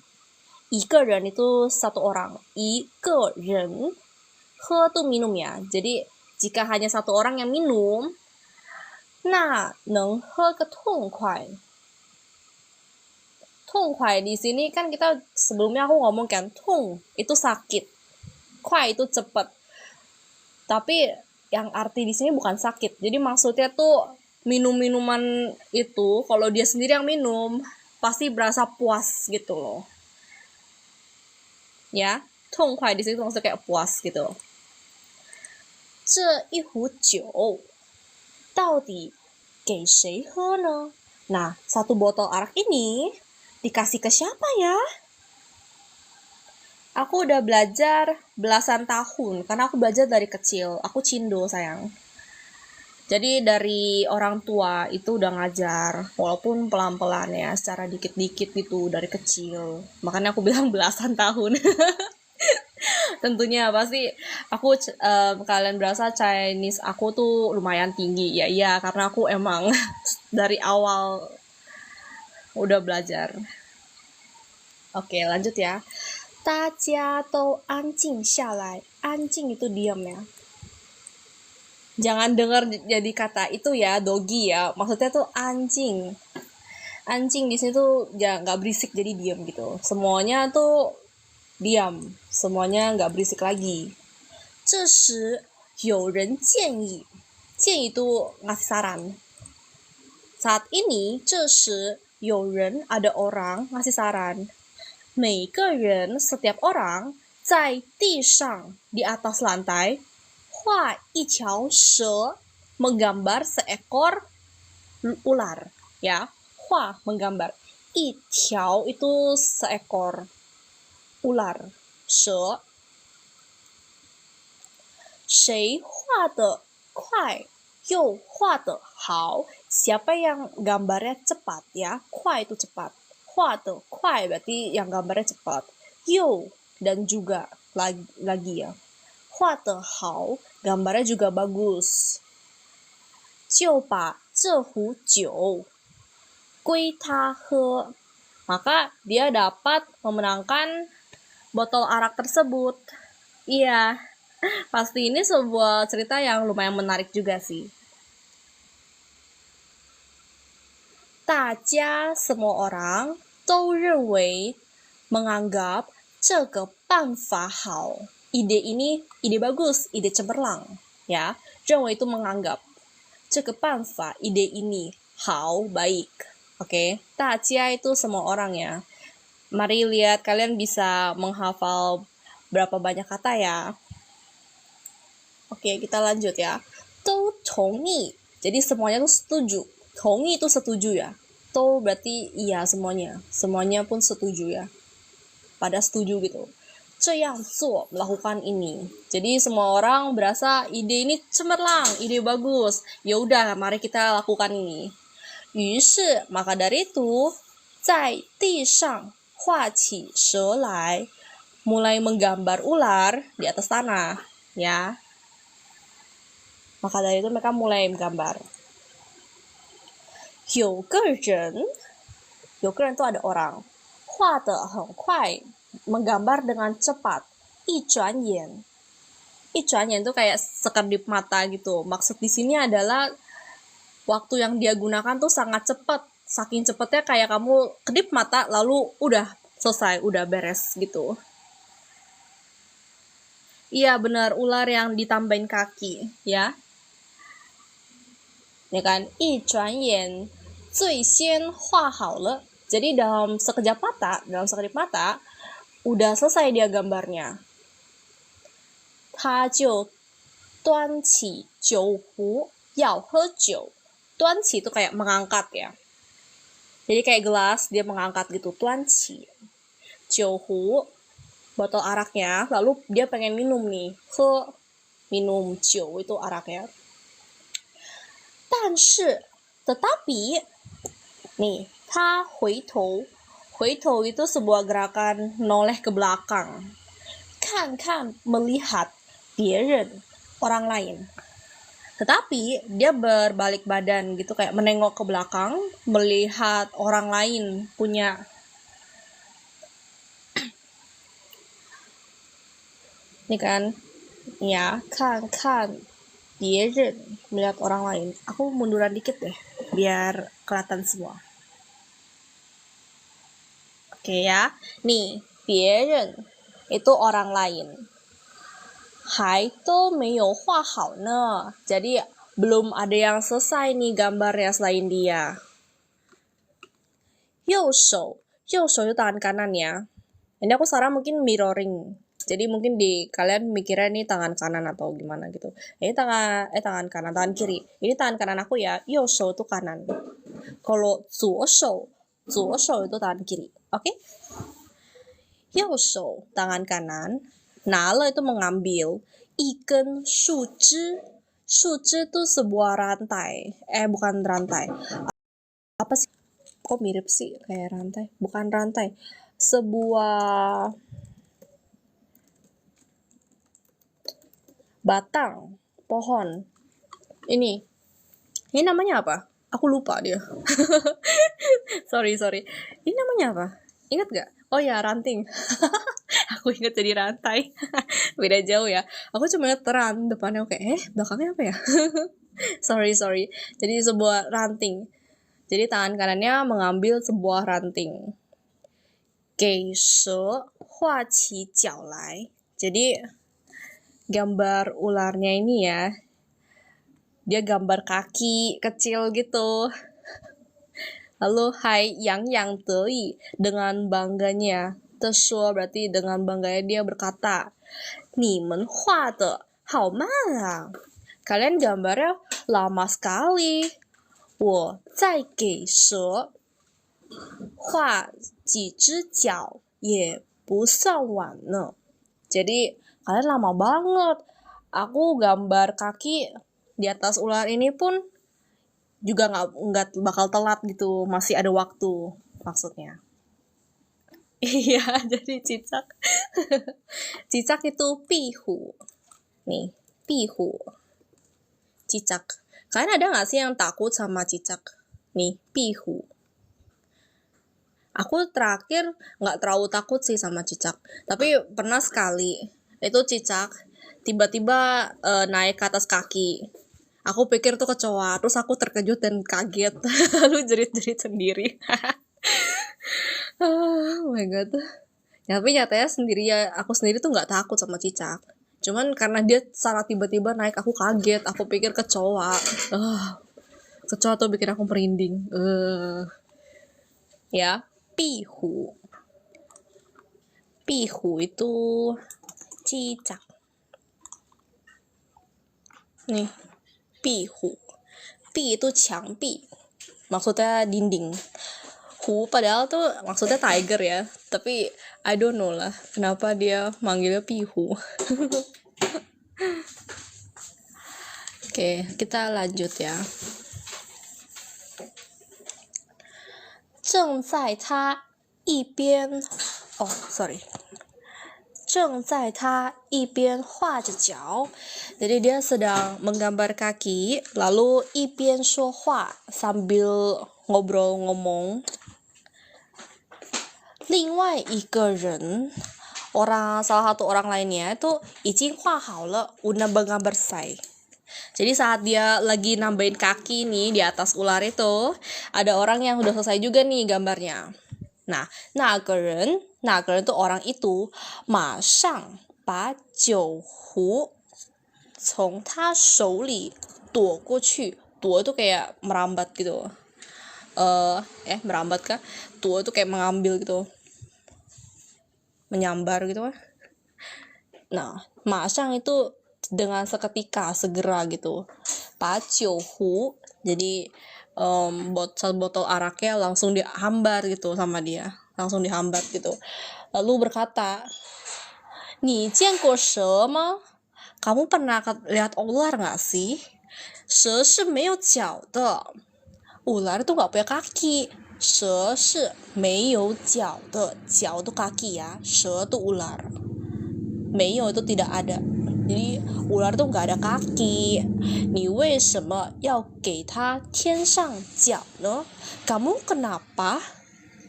一个人 itu satu orang, 一个人, 喝 itu minum ya, jadi jika hanya satu orang yang minum, 那能喝个痛快. 痛快 di sini kan kita sebelumnya aku ngomong kan, 痛 itu sakit, 快 itu cepat. Tapi yang arti di sini bukan sakit. Jadi maksudnya tuh minum-minuman itu kalau dia sendiri yang minum pasti berasa puas gitu loh. Ya, 痛快 di sini maksudnya kayak puas gitu. 这一壶酒到底给谁喝呢? Nah, satu botol arak ini dikasih ke siapa ya? Aku udah belajar belasan tahun, karena aku belajar dari kecil. Aku Cindo, sayang. Jadi dari orang tua itu udah ngajar, walaupun pelan-pelan ya, secara dikit-dikit gitu, dari kecil. Makanya aku bilang belasan tahun. Tentunya pasti aku, kalian berasa Chinese aku tuh lumayan tinggi. Ya iya, karena aku emang dari awal udah belajar. Oke, lanjut ya. 大家都安静下来. 安静 itu diam ya. Jangan dengar jadi kata itu ya, dogi ya. Maksudnya tuh anjing. Anjing di sini tuh ya nggak berisik jadi diam gitu. Semuanya tuh diam. Semuanya nggak berisik lagi. 这时有人建议. 建议itu ngasih saran. Saat ini, 这时有人 ada orang ngasih saran. 每个人 setiap orang 在地上 di atas lantai 画一条蛇 menggambar seekor ular ya. 画 menggambar. 一条 itu seekor ular 蛇. 谁画得快又画得好? Siapa yang gambarnya cepat ya? 快 itu cepat. 画的快 berarti yang gambarnya cepat. 又 dan juga lagi ya. 画的好 gambarnya juga bagus. 就把这壶酒归他喝. Maka dia dapat memenangkan botol arak tersebut. Iya, pasti ini sebuah cerita yang lumayan menarik juga sih. 大家 semua orang 都认为 menganggap 这个办法好. Ide ini ide bagus, ide cemerlang ya. 认为 itu menganggap. 这个办法 ide ini 好 baik. Oke, 大家 itu semua orang ya. Mari lihat kalian bisa menghafal berapa banyak kata ya. Oke, kita lanjut ya. 都同意. Jadi semuanya tuh setuju. 同意 itu setuju ya. To berarti iya semuanya. Semuanya pun setuju ya. Pada setuju gitu. 这样做 melakukan ini. Jadi semua orang berasa ide ini cemerlang, ide bagus. Ya udah, mari kita lakukan ini. 于是 maka dari itu 在地上画起蛇来. Mulai menggambar ular di atas tanah ya. Maka dari itu mereka mulai menggambar. 有个人 itu ada orang 画得很快 menggambar dengan cepat 一转眼 itu kayak sekedip mata gitu. Maksud di sini adalah waktu yang dia gunakan tuh sangat cepat, saking cepatnya kayak kamu kedip mata lalu udah selesai, udah beres gitu. Iya benar, ular yang ditambahin kaki, ya. Ya kan? 一转眼最先画好了. Jadi dalam sekejap mata, udah selesai dia gambarnya. 他就端起酒壶要喝酒. 端起itu kayak mengangkat ya. Jadi kayak gelas dia mengangkat gitu. 端起酒壶 botol araknya, lalu dia pengen minum nih. Minum 酒 itu araknya. 但是 tetapi nih, 他回头 itu sebuah gerakan noleh ke belakang. 看看 melihat 别人 orang lain. Tetapi dia berbalik badan gitu kayak menengok ke belakang, melihat orang lain punya ini kan ya, 看看别人 melihat orang lain. Aku munduran dikit deh biar kelihatan semua. Oke ya. Nih, 别人 itu orang lain. 还都没有画好呢. Jadi belum ada yang selesai nih gambarnya selain dia. 右手 itu tangan kanan ya. Ini aku sekarang mungkin mirroring. Jadi mungkin di kalian mikirnya ini tangan kanan atau gimana gitu. Ini tangan kanan, tangan kiri. Ini tangan kanan aku ya. 右手 itu kanan. Kalau 左手 itu tangan kiri. Oke? 右手 tangan kanan. 拿了 itu mengambil. 一根树枝 itu sebuah rantai. Bukan rantai. Apa sih? Kok mirip sih kayak rantai? Bukan rantai. Sebuah batang pohon. Ini namanya apa? Aku lupa dia. sorry. Ini namanya apa? Ingat gak? Oh ya, ranting. Aku ingat jadi rantai. Beda jauh ya. Aku cuma ingat ran depannya kayak belakangnya apa ya? sorry. Jadi sebuah ranting. Jadi tangan kanannya mengambil sebuah ranting. 给蛇画起脚来. Jadi gambar ularnya ini ya, dia gambar kaki kecil gitu. Lalu hai yang dei dengan bangganya. Tersua berarti dengan bangganya dia berkata, 你们画的好慢啊. Kalian gambarnya lama sekali. 我再给蛇画几只脚也不算晚呢. Jadi kalian lama banget. Aku gambar kaki di atas ular ini pun juga nggak bakal telat gitu. Masih ada waktu maksudnya. Iya, jadi cicak. Cicak itu pihu. Nih, pihu. Cicak. Kalian ada nggak sih yang takut sama cicak? Nih, pihu. Aku terakhir nggak terlalu takut sih sama cicak. Tapi pernah sekali, itu cicak tiba-tiba naik ke atas kaki. Aku pikir tuh kecoa, terus aku terkejut dan kaget. Lalu jerit-jerit sendiri. Oh my god. Ya, tapi nyatanya aku sendiri tuh nggak takut sama cicak. Cuman karena dia sangat tiba-tiba naik, aku kaget. Aku pikir kecoa. Kecoa tuh bikin aku merinding. Ya, pihu. Pihu itu cicak. Nih, pihu. Pi itu 墙壁. Maksudnya dinding. Hu padahal tuh maksudnya tiger ya. Tapi I don't know lah kenapa dia manggilnya pihu. Oke, kita lanjut ya. 正在他一边画着脚. Jadi dia sedang menggambar kaki, lalu 一边说话 sambil ngobrol-ngomong. 另外一个人 salah satu orang lainnya itu 已经画好了 udah menggambar selesai. Jadi saat dia lagi nambahin kaki nih di atas ular itu, ada orang yang udah selesai juga nih gambarnya. Nah, 那个人 itu orang itu, 马上把酒壶从他手里夺过去. Dua itu kayak merambat gitu. Merambat kah? Dua itu kayak mengambil gitu. Menyambar gitu kan. Nah, masang itu dengan seketika, segera gitu. Hu, jadi botol araknya langsung dihambar gitu sama dia. Langsung dihambar gitu. Lalu berkata, Ni jianguo she ma? Kamu pernah lihat ular gak sih? She shi mei you jiao de. Ular itu gak punya kaki. She shi mei you jiao de. Jiao itu kaki ya. She itu ular. Mei you itu tidak ada. Jadi ular itu gak ada kaki. Ni wei sheme yao gei ta tian shang jiao ne? Kamu kenapa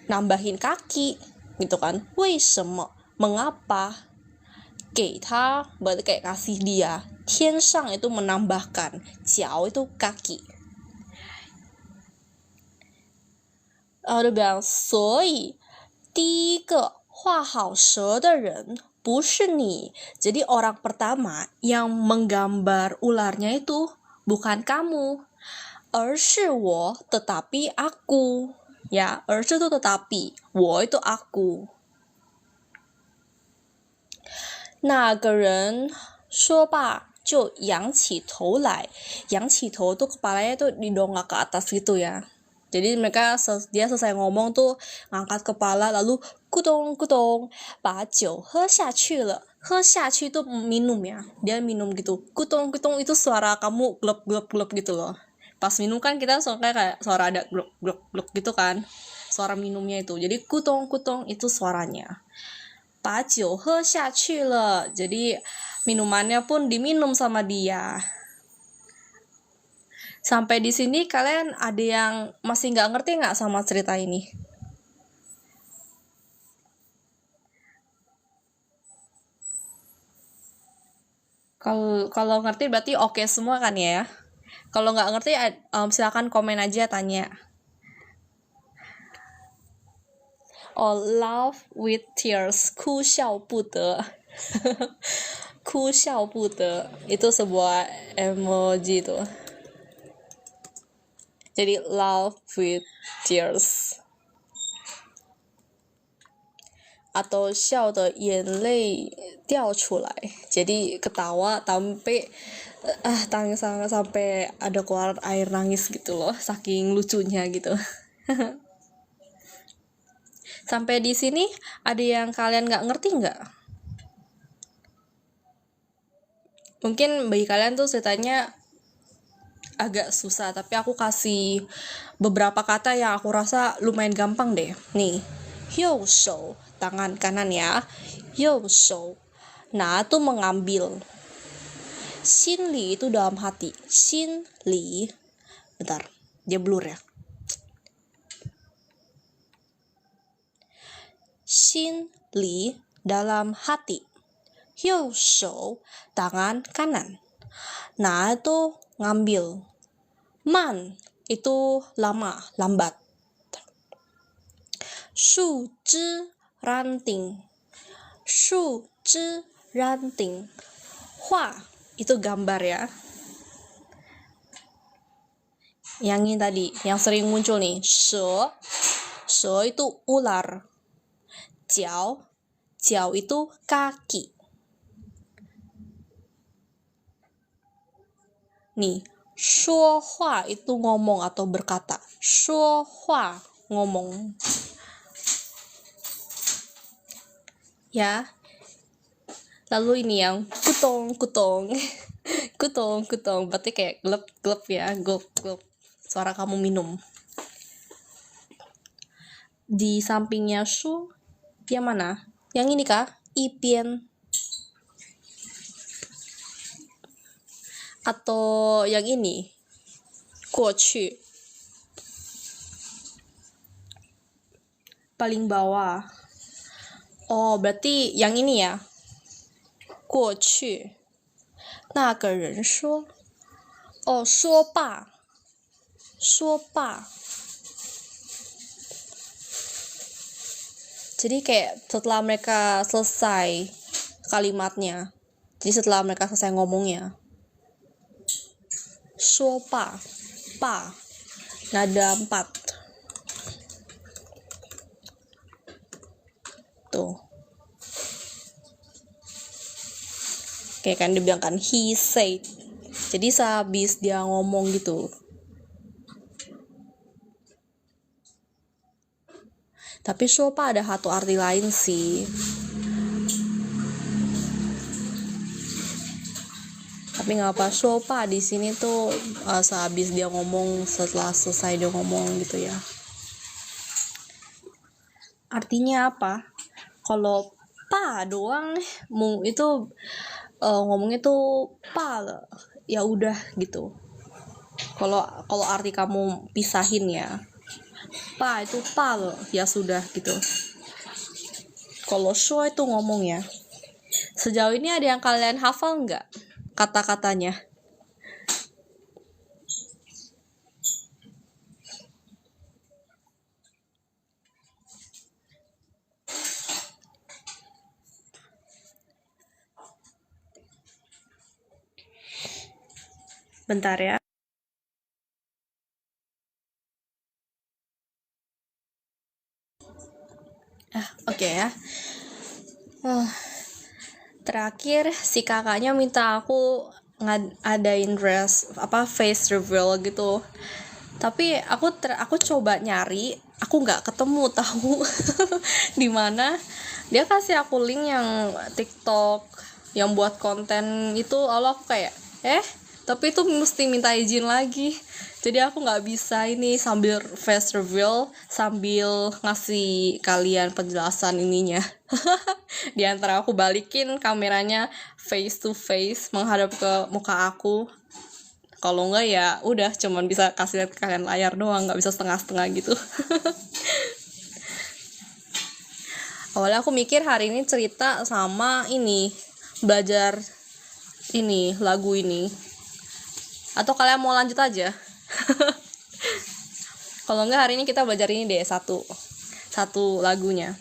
nambahin kaki? Gitu kan. Wei sheme? Mengapa? Gei ta berarti kayak kasih dia. Tian shang itu menambahkan. Jiao itu kaki. Dia bilang, 所以第一个画好蛇的人不是你. Jadi orang pertama yang menggambar ularnya itu bukan kamu. 而是我, tetapi aku. Ya, 而是itu tetapi. 我 itu aku. 那个人说罢就仰起头来. 仰起头tuh kepalanya tuh didongak ke atas gitu ya. Jadi dia selesai ngomong tuh ngangkat kepala lalu kutong kutong, 把酒喝下去了. 喝下去itu minum ya. Dia minum gitu. Kutong kutong itu suara kamu glop glop glop gitu loh. Pas minum kan kita kayak suara ada glop glop glop gitu kan. Suara minumnya itu. Jadi kutong kutong itu suaranya. 把酒喝下去了. Jadi minumannya pun diminum sama dia. Sampai di sini kalian ada yang masih nggak ngerti nggak sama cerita ini? Kalau ngerti berarti oke semua kan ya? Kalau nggak ngerti silakan komen aja tanya. Laugh with tears, 哭笑不得. 哭笑不得 itu sebuah emoji tuh. Jadi laugh with tears. Atau 笑的眼泪掉出来. Jadi ketawa sampai sampai ada keluar air nangis gitu loh, saking lucunya gitu. Sampai di sini ada yang kalian nggak ngerti nggak? Mungkin bagi kalian tuh ceritanya agak susah, tapi aku kasih beberapa kata yang aku rasa lumayan gampang deh. Nih, 右手 tangan kanan ya. 右手 nah itu mengambil. 心里 itu dalam hati. 心里 bentar, dia blur ya. 心里 dalam hati. 右手 tangan kanan. Nah itu ngambil. Man itu lama, lambat. 树枝 ranting. 树枝 ranting. Hua itu gambar ya. Yang ini tadi, yang sering muncul nih. She itu ular. Jiao itu kaki. Nih, 说话 itu ngomong atau berkata. 说话 ngomong. Ya. Lalu ini yang kutong kutong. Kutong kutong berarti kayak glep glep ya, glep glep. Suara kamu minum. Di sampingnya su yang mana? Yang ini kah? Ipian. Atau yang ini? 过去. Paling bawah. Oh, berarti yang ini ya. 过去. 那个人说. Oh, 说罢. 说罢. Jadi kayak setelah mereka selesai kalimatnya. Jadi setelah mereka selesai ngomongnya. 说罢 pa nada 4 tuh. Kayak kan dibilang kan he said. Jadi sehabis dia ngomong gitu. Tapi 说罢 ada satu arti lain sih. Tapi nggak apa, 说罢 di sini tuh sehabis dia ngomong, setelah selesai dia ngomong gitu ya. Artinya apa? Kalau pa doang itu ngomongnya tuh pa ya udah gitu. Kalau arti kamu pisahin ya, pa itu pa ya sudah gitu. Kalau show itu ngomong ya. Sejauh ini ada yang kalian hafal nggak kata-katanya? Bentar ya. Oke ya. Terakhir si kakaknya minta aku ngadain face reveal gitu. Tapi aku coba nyari, aku nggak ketemu tahu di mana. Dia kasih aku link yang TikTok yang buat konten itu, aku kayak tapi itu mesti minta izin lagi. Jadi aku nggak bisa ini sambil face reveal sambil ngasih kalian penjelasan ininya. Di antara aku balikin kameranya face to face menghadap ke muka aku. Kalau enggak ya udah cuman bisa kasih lihat kalian layar doang, nggak bisa setengah-setengah gitu. Awalnya aku mikir hari ini cerita sama ini, belajar ini, lagu ini. Atau kalian mau lanjut aja? Kalau enggak hari ini kita belajar ini deh, satu lagunya.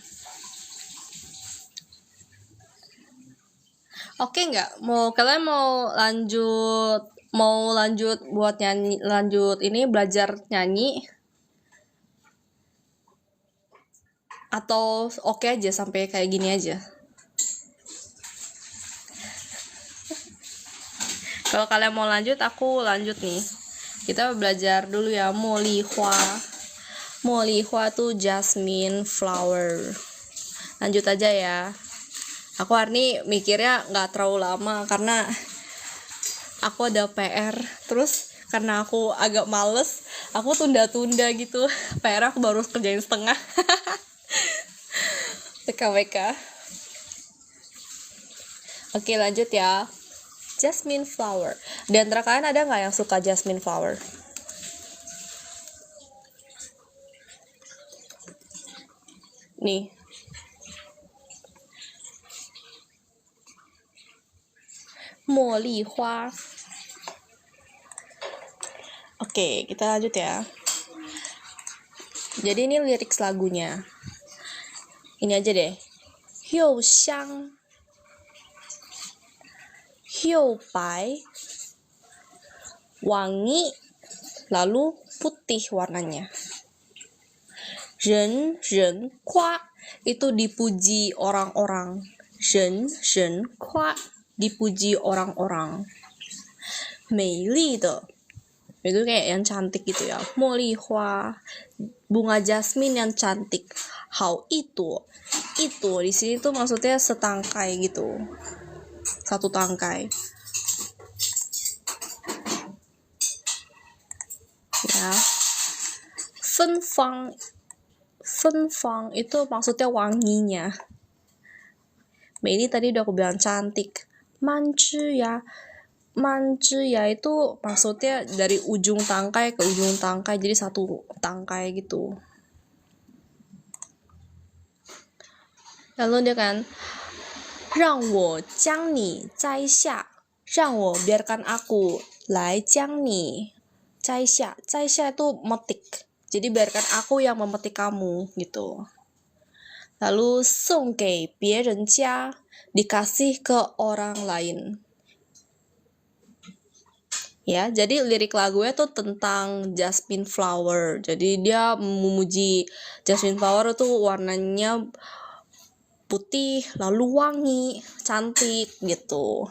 Oke nggak? Kalian mau lanjut buat nyanyi, lanjut ini belajar nyanyi? Atau oke aja sampai kayak gini aja? Kalau kalian mau lanjut, aku lanjut nih. Kita belajar dulu ya, Mo Li Hua. Mo Li Hua tuh jasmine flower. Lanjut aja ya. Aku hari ini mikirnya nggak terlalu lama karena aku ada PR. Terus karena aku agak males, aku tunda-tunda gitu. PR aku baru kerjain setengah. WKWK. Oke, lanjut ya. Jasmine flower. Di antara kalian ada nggak yang suka jasmine flower? Nih. Mo Li Hua. Oke, kita lanjut ya. Jadi ini lirik lagunya. Ini aja deh. Hiu xiang, hiu bai, wangi, lalu putih warnanya. Ren ren kwa itu dipuji orang-orang. Ren ren kwa dipuji orang-orang. Meili de itu kayak yang cantik gitu ya. Mo Li Hua, bunga jasmine yang cantik. Hao itu di sini tuh maksudnya setangkai gitu, satu tangkai ya. Fen fang itu maksudnya wanginya. Meili tadi udah aku bilang cantik. Manzhi ya itu maksudnya dari ujung tangkai ke ujung tangkai, jadi satu tangkai gitu. Lalu dia kan, 让我将你摘下，让我 biarkan aku 来将你摘下itu metik, jadi biarkan aku yang memetik kamu gitu. Lalu 送给别人家 dikasih ke orang lain. Ya, jadi lirik lagunya tuh tentang jasmine flower. Jadi dia memuji jasmine flower tuh warnanya putih, lalu wangi, cantik gitu.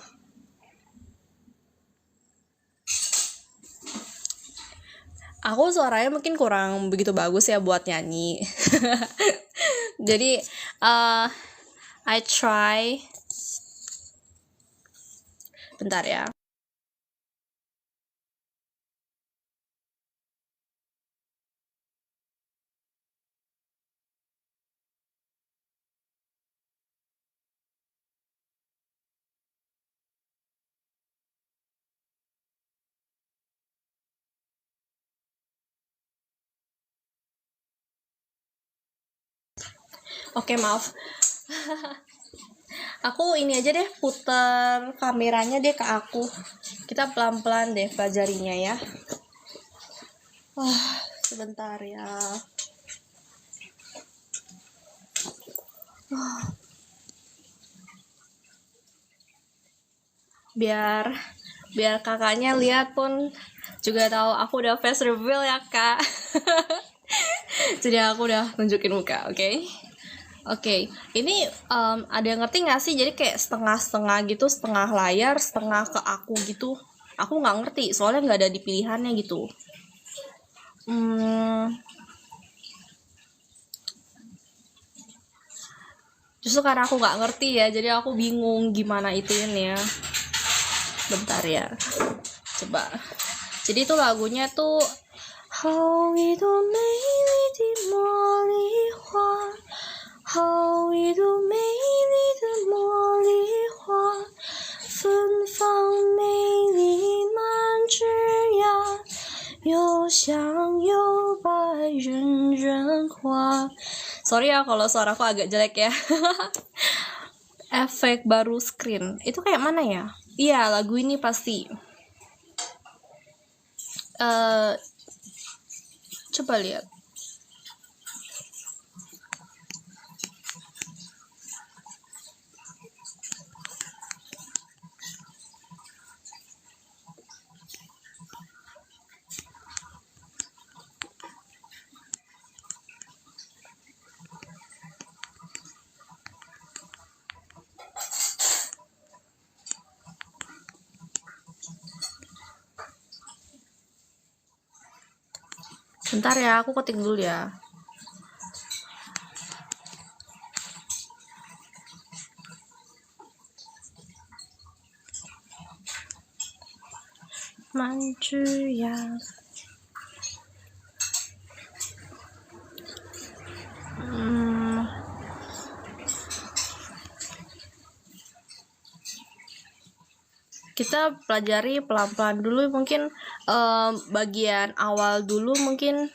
Aku suaranya mungkin kurang begitu bagus ya buat nyanyi. Jadi I try. Bentar ya. Oke, maaf. Aku ini aja deh, putar kameranya deh ke aku. Kita pelan-pelan deh pelajarinya ya. Wah, sebentar ya. Biar kakaknya lihat pun juga tahu aku udah face reveal ya, Kak. Jadi aku udah tunjukin muka, oke? Oke, ini ada yang ngerti nggak sih? Jadi kayak setengah-setengah gitu, setengah layar, setengah ke aku gitu. Aku nggak ngerti, soalnya nggak ada di pilihannya gitu. Justru karena aku nggak ngerti ya, jadi aku bingung gimana ituin ya. Bentar ya, coba. Jadi itu lagunya tuh 好一朵美丽的茉莉花，好一朵美丽的茉莉花，芬芳美丽满枝桠，又香又白人人花。Sorry ya kalau suaraku agak jelek ya. Efek baru screen itu kayak mana ya? Iya, lagu ini pasti. Coba lihat. Bentar ya, aku ketik dulu ya. Manju ya. Kita pelajari pelan-pelan dulu, mungkin bagian awal dulu mungkin.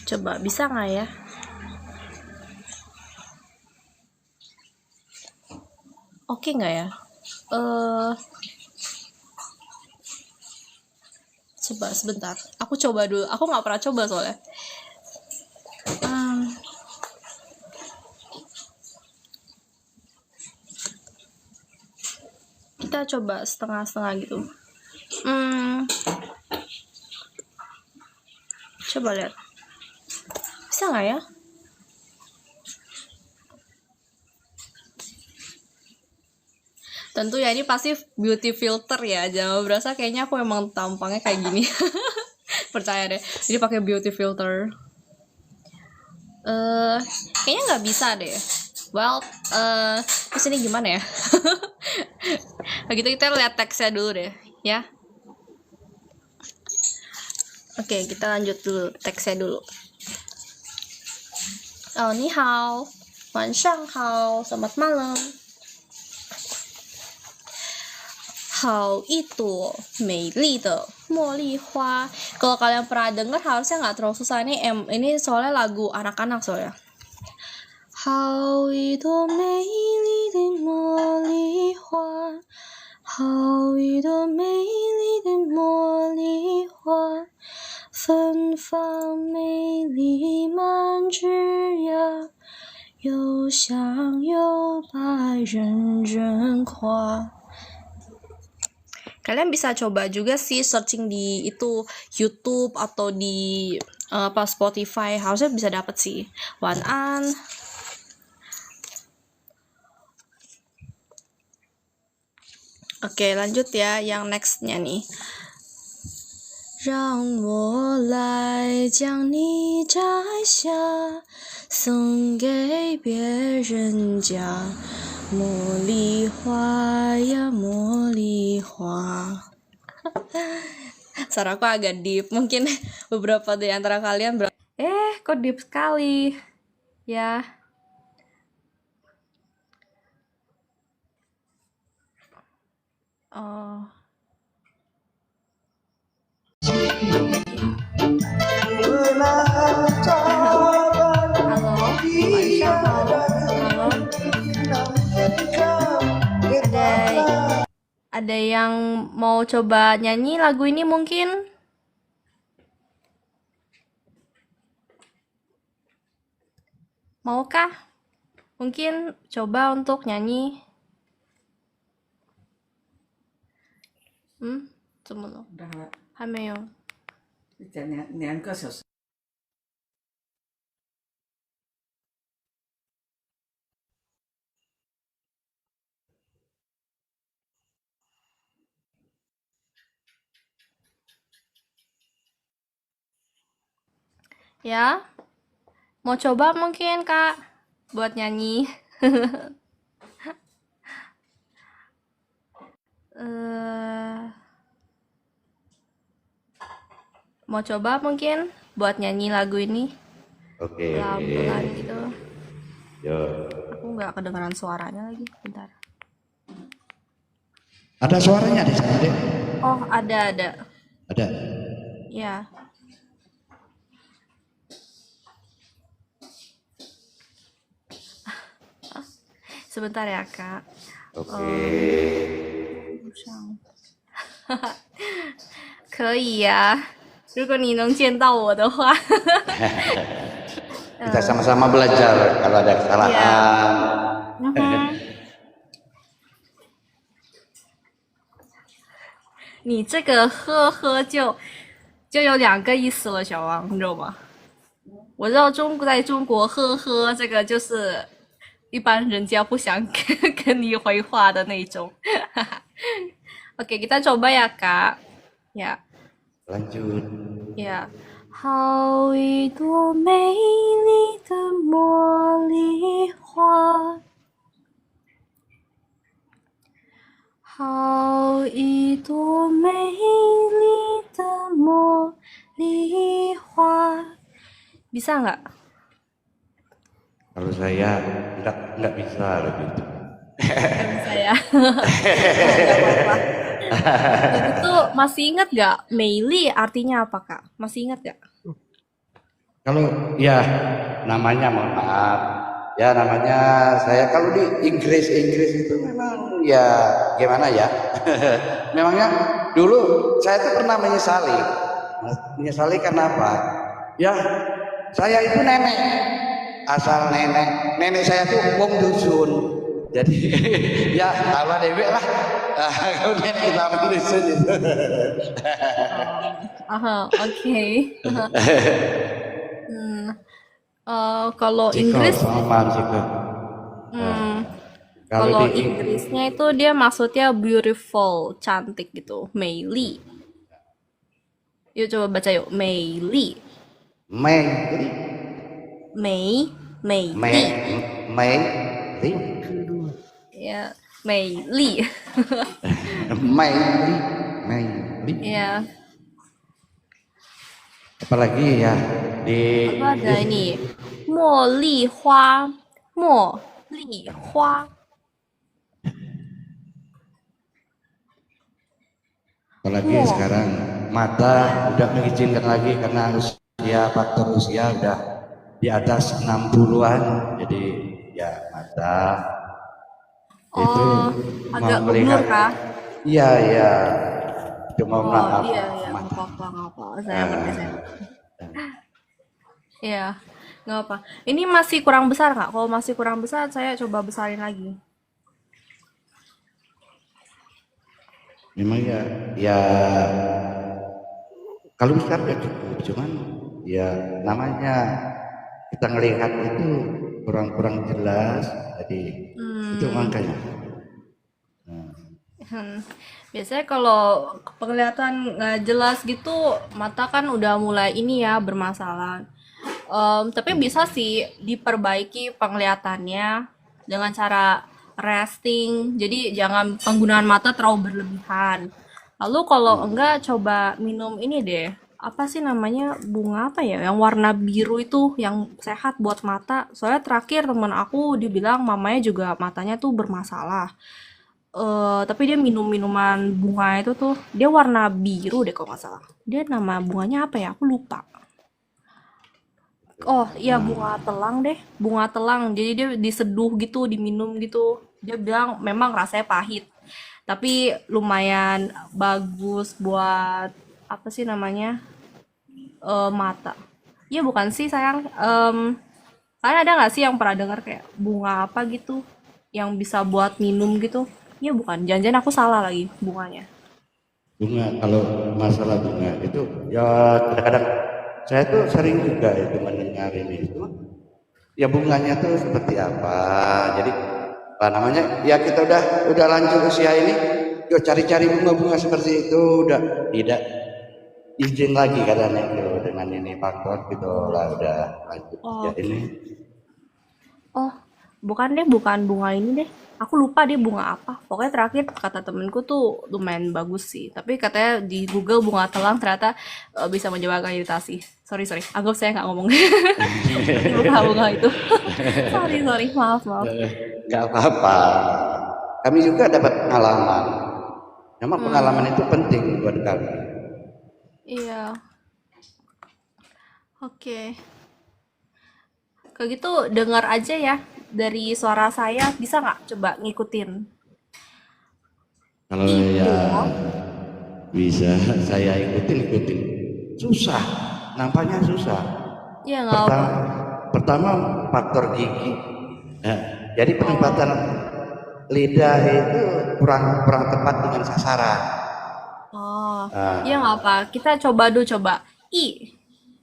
Coba bisa nggak ya? Oke nggak ya? Coba sebentar. Aku coba dulu. Aku nggak pernah coba soalnya. Kita coba setengah-setengah gitu. Coba lihat. Bisa nggak ya? Tentu ya, ini pasti beauty filter ya. Jangan berasa kayaknya aku emang tampangnya kayak gini. Percaya deh. Jadi pakai beauty filter. Kayaknya nggak bisa deh. Well, kesini gimana ya? Begitu kita lihat teksnya dulu deh, ya. Oke, kita lanjut dulu teksnya dulu. Oh, ni hao, wan shang hao, selamat malam. Hao itu meili de mo li hua. Kalau kalian pernah dengar harusnya nggak terlalu susah. Ini soalnya lagu anak-anak soalnya. Hao itu meili de mo li hua, 好一朵美丽的茉莉花，芬芳美丽满枝桠，又香又白人人夸。Kalian bisa coba juga sih searching di itu YouTube atau di Spotify, harusnya bisa dapet sih. Wan-an. Oke, lanjut ya yang nextnya nih. 让我来将你摘下，送给别人家。茉莉花呀茉莉花。Suaraku agak deep, mungkin beberapa di antara kalian kok deep sekali ya. Oh. Halo, Aisyah, halo. Ada yang mau coba nyanyi lagu ini mungkin? Maukah? Mungkin coba untuk nyanyi. 怎么了？还没有。2个小时。Ya, mau coba mungkin Kak buat nyanyi. Mau coba mungkin buat nyanyi lagu ini? Oke. Pelan-pelan gitu. Yo. Aku nggak kedengaran suaranya lagi. Bentar. Ada suaranya di sana, Dek? Oh, ada. Ada. Ya. Sebentar ya, Kak. Oke. 可以呀，如果你能见到我的话。Kita sama-sama belajar kalau ada kesalahan.你这个呵呵就有2个意思了，小王，你知道吗？我知道在中国呵呵这个就是一般人家不想跟你回话的那种。Oke, kita coba ya, Kak. Ya. Lanjut. Ya. 好一朵美丽的茉莉花，好一朵美丽的茉莉花。Bisa nggak? Kalau saya nggak bisa begitu. Nggak bisa ya. Nggak apa-apa. Itu masih ingat nggak? Meili artinya apa, Kak? Masih ingat nggak? Kalau ya namanya mohon maaf. Ya namanya saya kalau di Inggris itu memang ya gimana ya. Memangnya dulu saya tuh pernah menyesali. Menyesali karena apa? Ya saya itu nenek. Asal nenek saya tuh wong dusun. Jadi ya Allah dewek lah. Kemudian kita dusun itu. Oke. Kalau Inggris, kalau Inggrisnya itu dia maksudnya beautiful, cantik gitu, 美丽. Yuk coba baca yuk, 美丽. 美丽. Ya, 美丽. 美丽. Ya. Apalagi ya di Apa ada ini? 茉莉花, 茉莉花. Apalagi sekarang mata udah mengizinkan lagi karena faktor usia udah di atas 60-an, jadi ya mata itu agak mau melihat umur kah? Iya, iya. Cuma Oh maaf, iya iya, nggak mata. apa-apa nggak apa. Saya ngerti saya. Ah, Ngerti. Iya, nggak apa. Ini masih kurang besar nggak? Kalau masih kurang besar, saya coba besarin lagi. memang ya, ya kalau besar ya cukup, cuman ya namanya kita ngelihat itu kurang-kurang jelas, jadi itu Hmm. makanya. Nah, Hmm, biasanya kalau penglihatan nggak jelas gitu, mata kan udah mulai ini ya bermasalah. Tapi bisa sih diperbaiki penglihatannya dengan cara resting. Jadi jangan penggunaan mata terlalu berlebihan. Lalu kalau enggak coba minum ini deh. Apa sih namanya bunga apa ya? Yang warna biru itu yang sehat buat mata. Soalnya terakhir temen aku dibilang mamanya juga matanya tuh bermasalah. Tapi dia minum minuman bunga itu tuh dia warna biru deh kalau nggak salah. Dia nama bunganya apa ya? Aku lupa. Oh iya bunga telang deh, bunga telang. Jadi dia diseduh gitu, diminum gitu. Dia bilang memang rasanya pahit, tapi lumayan bagus buat apa sih namanya mata. Iya bukan sih sayang. Kalian ada nggak sih yang pernah dengar kayak bunga apa gitu yang bisa buat minum gitu? Iya bukan. Jangan-jangan aku salah lagi bunganya. bunga kalau masalah bunga itu ya kadang-kadang saya tuh sering juga itu mendengar ini itu ya bunganya tuh seperti apa. Jadi apa namanya? Ya kita udah lanjut usia ini, yuk cari-cari bunga-bunga seperti itu udah tidak izin lagi kadang itu dengan ini faktor gitu lah udah lanjut usia Oh, ini. oh, bukan deh, bukan bunga ini deh. Aku lupa dia bunga apa. Pokoknya terakhir kata temenku tuh lumayan bagus sih. Tapi katanya di Google bunga telang ternyata bisa menyebabkan iritasi. Sorry, sorry. Anggap saya nggak ngomong. Bunga-bunga itu. Sorry, sorry. Maaf, maaf. Nggak apa-apa. Kami juga dapat pengalaman. Memang pengalaman Hmm, itu penting buat kami. iya. Oke. Kayak gitu dengar aja ya dari suara saya. Bisa nggak coba ngikutin? Kalau ya Itu. bisa saya ikutin susah, nampaknya susah. Ya nggak apa. Pertama, pertama faktor gigi. Nah, jadi penempatan Oh. lidah itu kurang kurang tepat dengan sasaran. Oh, ya Nah, nggak apa. Kita coba dulu coba.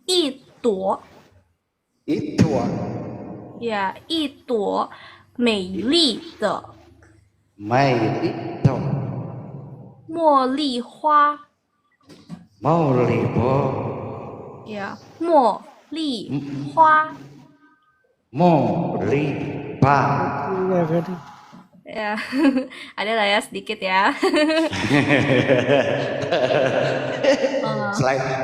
Itu, itu 呀，一朵美丽的 mai itu 茉莉花，mau libo 呀，茉莉花，mau liba. ya, ada lah ya sedikit ya.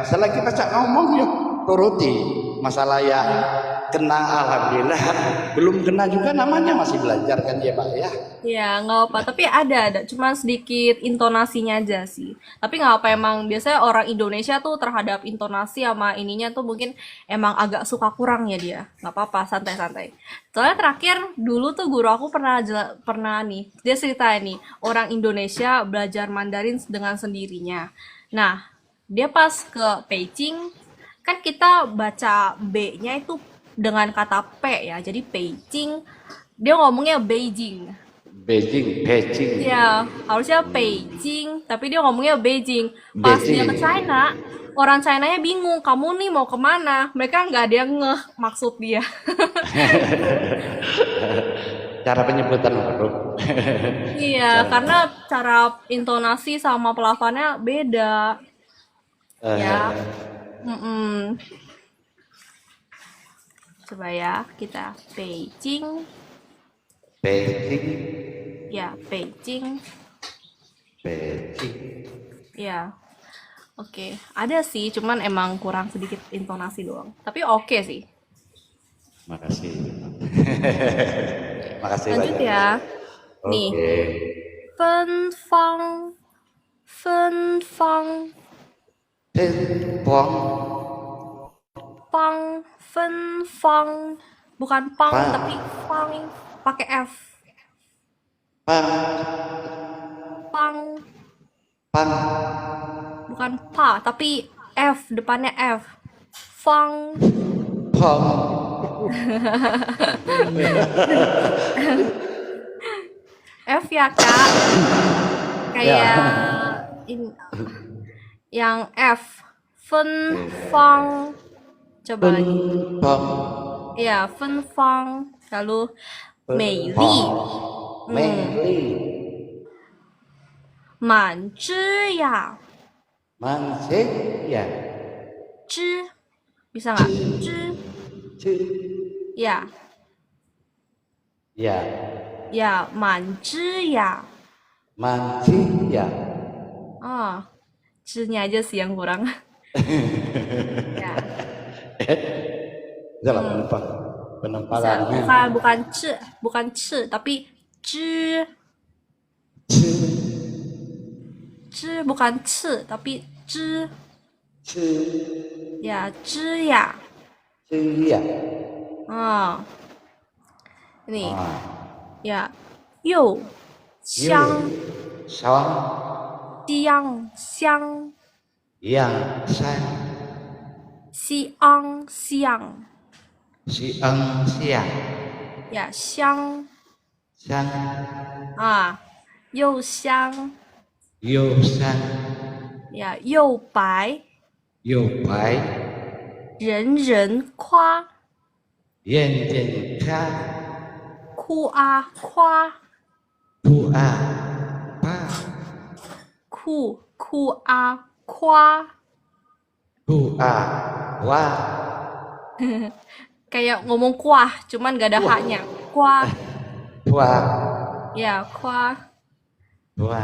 Selagi baca ngomong yuk turuti masalah yang kena alhamdulillah belum kena juga namanya masih belajar kan ya Pak ya. Ya, nggak apa. Tapi ada, cuma sedikit intonasinya aja sih. Tapi nggak apa emang biasanya orang Indonesia tuh terhadap intonasi sama ininya tuh mungkin emang agak suka kurang ya dia. Nggak apa-apa, santai-santai. Soalnya terakhir dulu tuh guru aku pernah nih, dia cerita nih orang Indonesia belajar Mandarin dengan sendirinya. Nah, dia pas ke Beijing kan kita baca B-nya itu dengan kata P ya. Jadi Beijing dia ngomongnya Beijing. Beijing Ya, harusnya Beijing, tapi dia ngomongnya Beijing. Pas dia ke Beijing China, orang China-nya bingung, kamu nih mau kemana? Mereka nggak ada yang ngeh maksud dia. cara penyebutan huruf. Iya, Cara karena cara intonasi sama pelafannya beda. Ya, eh, mm-mm. Coba ya, kita Beijing, Beijing ya Beijing, Beijing. ya. Oke, ada sih, cuman emang kurang sedikit intonasi doang. Tapi oke sih. Makasih. Makasih Lanjut banyak. ya. Nih, Oke. 芬芳，芬芳，Tempong 芳，芬芳，bukan pang tapi pa fang pakai f. pa Pang, Pang. Bukan pa, tapi F, depannya F. Fang. Pong. F ya, Kak. Kayak Ya. yang F. Fen, fang. Coba lagi. Pong. Ya, fen, fang. Lalu, Mei Li. Pong. Mei. Man zhi ya. Manse. Ya. Zhi. Bisa nggak? Zhi. Ci. Ya. Ya. Ya, man zhi ya. Manci. Ya. Oh, zhi-nya aja sih yang kurang. Ya. Salah Bisa. penempalannya. Bukan ce, tapi zhi. Ci. Zhi bukan ce, tapi zhi. Ci. Ya, zhi ya. Ci. Ya. Oh. Ini. Ah. Ya. You. Xiang. Sawang. Xiang. Xiang. Yang. Sang. Xiang. Xiang. Siang. Siang. Ya, xiang. Sang. Ah. You xiang. Yo sang. Ya, you bai. Yo bai. 人人夸。 Yen yen ka. 哭啊夸。 Bu a. Pa. 哭啊夸。 Bu a. Wa. Kayak ngomong kuah, cuman gak ada haknya. Kuah. Bua. Ya, kuah. Bua.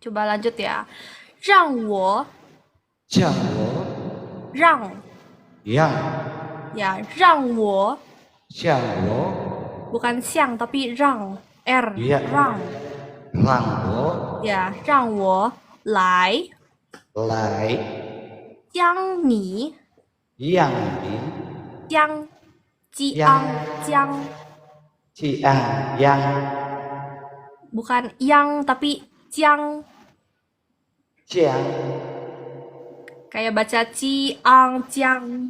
Coba lanjut ya. 让我 Chang wo. 让 Yang. ya 让我 Chang wo. bukan xiang tapi rang r Iya. rang Rang wo. ya 让我来 Lai. 将你 Yang ni. 将 ji Yang. ang 将 Ciang. Yang. bukan yang tapi jiang Ciang. kayak baca ci ang jiang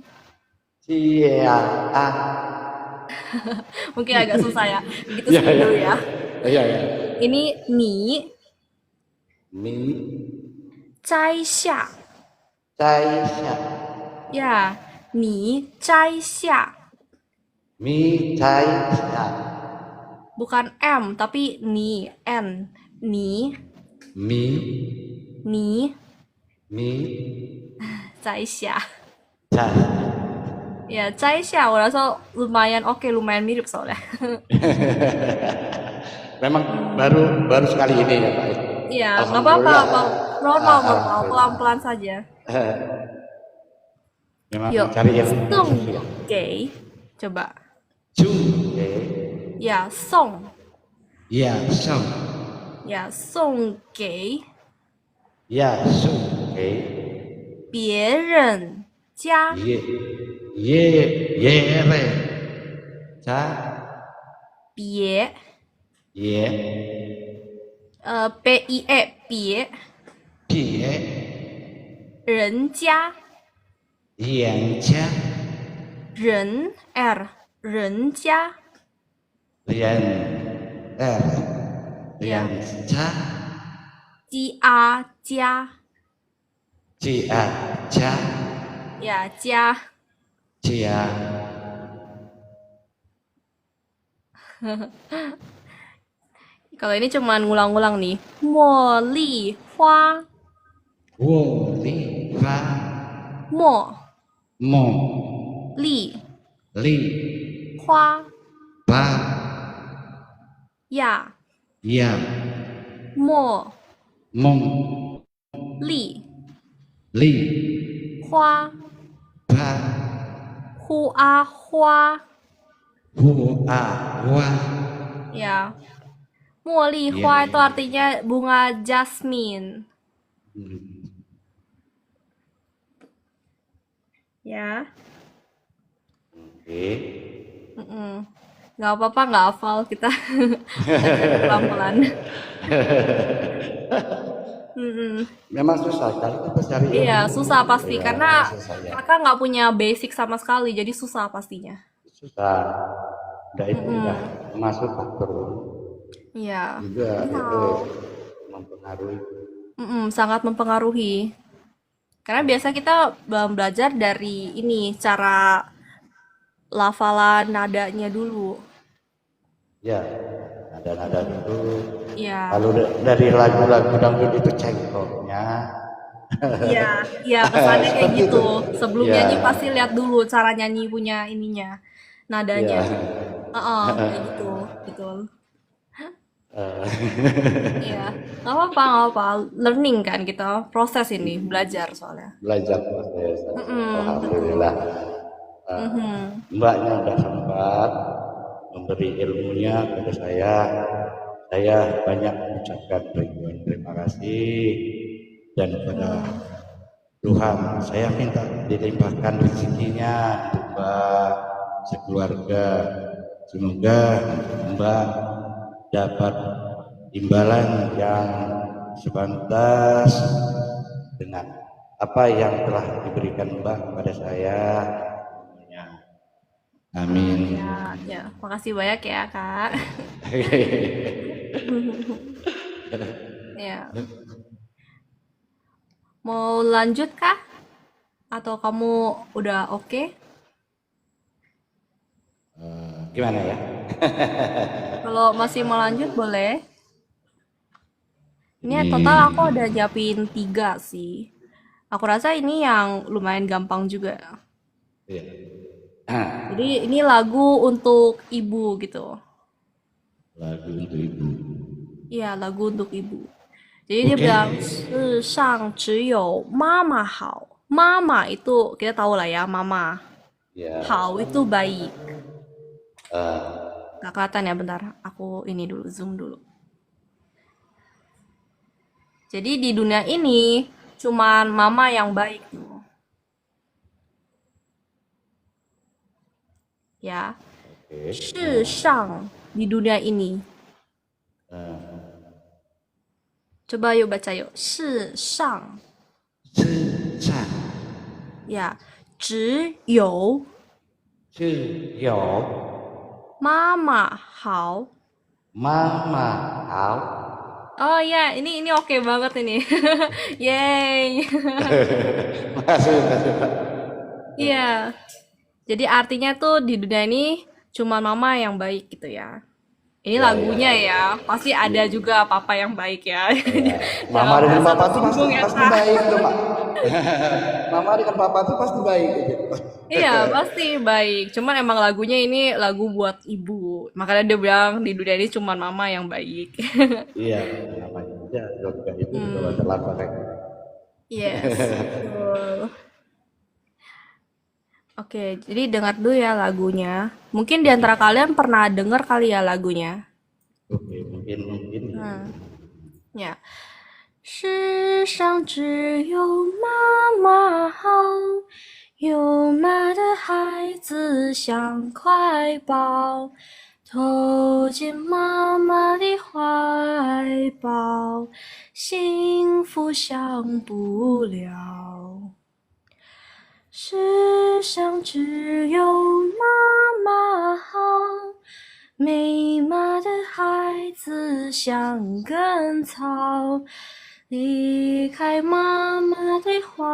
Ciang. Ah. mungkin agak susah ya begitu Ya, sih ya. dulu ya Iya ya. ini ni Mi. 摘下 Cai xia. ya 你摘下 Mi cai xia. bukan m tapi ni n ni Mi. ni Mi. 摘下 Cai. ya 摘下 我rasa lumayan oke lumayan mirip soalnya Memang baru sekali ini ya Pak. iya nggak apa-apa normal Alhamdulillah. pelan-pelan saja Memang yuk cari yang song ya. gay coba Jung. ya song Ya song. ya song gay Ya song. 别人家 Ye. Ye re. Ca. 别 Ye. b i e 别 Pie. 人家 Yang cha. 人 r 人家 Rian. Er. Ya. Rian cha. 家 Cia. Cha. ya 家 Cia. kalau ini cuman ngulang-ngulang nih mo li hua Wo li fa. mo Mo. li Li. hua Ba. ya Ya. mo Mong. li Li. hua Ba. hua hua Hu a. Wa. ya mo li hua itu artinya bunga jasmine ya Oke. Nggak apa-apa, nggak hafal kita. Belajar pelan-pelan. Mm-mm. Memang susah kali kita cari Iya, ilmu. susah pasti Ya, karena susah ya. kakak nggak punya basic sama sekali, jadi susah pastinya. Susah. Udah itu udah Mm-mm. masuk faktor Iya, juga itu Nihao. mempengaruhi. Sangat mempengaruhi. Karena biasa kita belajar dari ini cara lafalan nadanya dulu. Ya, nada-nada itu. Iya, Kalau dari lagu-lagu dangdut itu cengkoknya. iya, iya kesannya kayak Seperti itu. gitu. Sebelum Ya, nyanyi pasti lihat dulu cara nyanyi punya ininya, nadanya. ya. Heeh, kayak gitu, betul. Eh, Iya, nggak apa-apa, nggak apa. Learning kan kita, proses ini, belajar soalnya. belajar proses. Betul. Alhamdulillah. Eh, Mhm. Mbaknya udah sempat memberi ilmunya pada saya. Saya banyak mengucapkan ribuan terima kasih dan kepada Tuhan saya minta dilimpahkan rezekinya untuk Mbak sekeluarga. Semoga Mbak dapat imbalan yang sepantas dengan apa yang telah diberikan Mbak kepada saya. Amin. Ya, ya, makasih banyak ya, Kak. Ya, mau lanjut kah? Atau kamu udah oke? Gimana ya? Kalau masih mau lanjut boleh. Ini Ini total aku ada nyiapin 3 sih. Aku rasa ini yang lumayan gampang juga. ya. Nah, Jadi ini lagu untuk ibu gitu. lagu untuk ibu. Iya, lagu untuk ibu. Jadi dia Oke. bilang, 世上只有妈妈好. Mama itu kita tahu lah ya, mama. Ya. Hao itu baik. eh, Gak kelihatan ya, bentar. Aku ini dulu, zoom dulu. Jadi di dunia ini cuman mama yang baik tuh. Ya, Oke. 世上 di dunia ini. Coba yuk baca yuk. 世上 Sesang. ya, 只有 Ciyo. 妈妈好. Mama. Hao. Oh ya, ini oke banget ini. Yeay. Makasih, makasih, Pak. Iya. Jadi artinya tuh di dunia ini cuma mama yang baik gitu ya. Ini Ya, lagunya ya. ya, pasti ada juga papa yang baik ya. Mama Jangan dengan merasa papa tuh pasti, tersinggung ya, pasti Kak. baik tuh, Pak. Mama dengan papa tuh pasti baik gitu. Iya, pasti baik. Cuman emang lagunya ini lagu buat ibu. Makanya dia bilang di dunia ini cuma mama yang baik. Iya, namanya aja juga itu kalau terlambat kayak. Yes, betul. Oke, jadi dengar dulu ya lagunya. Mungkin di antara kalian pernah dengar kali ya lagunya. Oke, mungkin. Ya. 世上只有妈妈好，有妈的孩子像块宝，投进妈妈的怀抱，幸福享不了。世上只有妈妈好，没妈的孩子像根草，离开妈妈的怀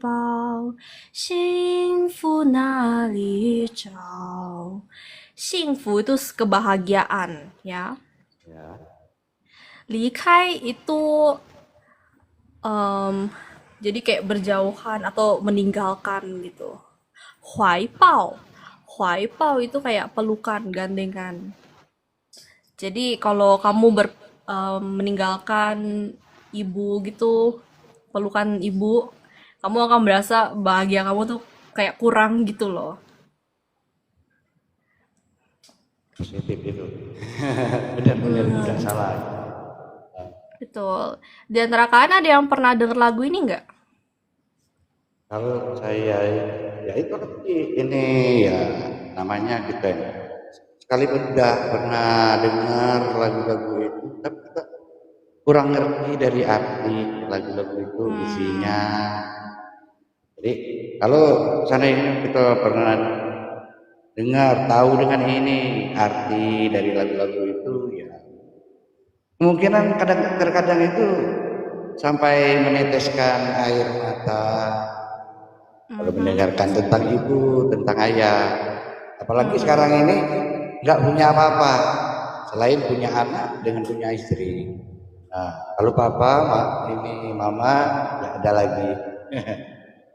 抱，幸福哪里找？幸福itu kebahagiaan, ya. Ya. 离开itu jadi kayak berjauhan atau meninggalkan gitu. 怀抱itu kayak pelukan, gandengan. Jadi kalau kamu meninggalkan ibu gitu, pelukan ibu, kamu akan merasa bahagia kamu tuh kayak kurang gitu loh. Positif itu. Benar-benar tidak salah. Betul. Di antara kalian ada yang pernah denger lagu ini nggak? Kalau saya ya itu tadi ini ya namanya kita sekalipun udah pernah dengar lagu-lagu itu, tapi kita kurang ngerti dari arti lagu-lagu itu isinya. Jadi kalau seandainya kita pernah dengar, tahu dengan ini arti dari lagu-lagu itu, ya kemungkinan terkadang itu sampai meneteskan air mata kalau mendengarkan tentang ibu, tentang ayah. Apalagi sekarang ini nggak punya apa-apa selain punya anak dengan punya istri. Nah, kalau papa, ini mama nggak ada lagi.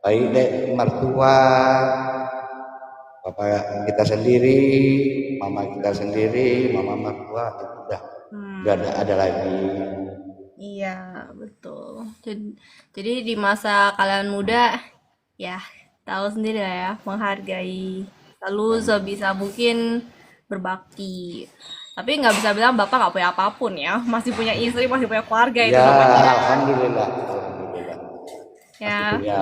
Baik deh mertua, papa kita sendiri, mama kita sendiri, mama mertua itu udah nggak ada lagi. Iya, betul. Jadi di masa kalian muda, ya tahu sendiri lah ya, menghargai. Lalu sebisa mungkin berbakti. Tapi nggak bisa bilang bapak nggak punya apapun ya, masih punya istri, masih punya keluarga itu Ya, namanya. alhamdulillah. Ya, Punya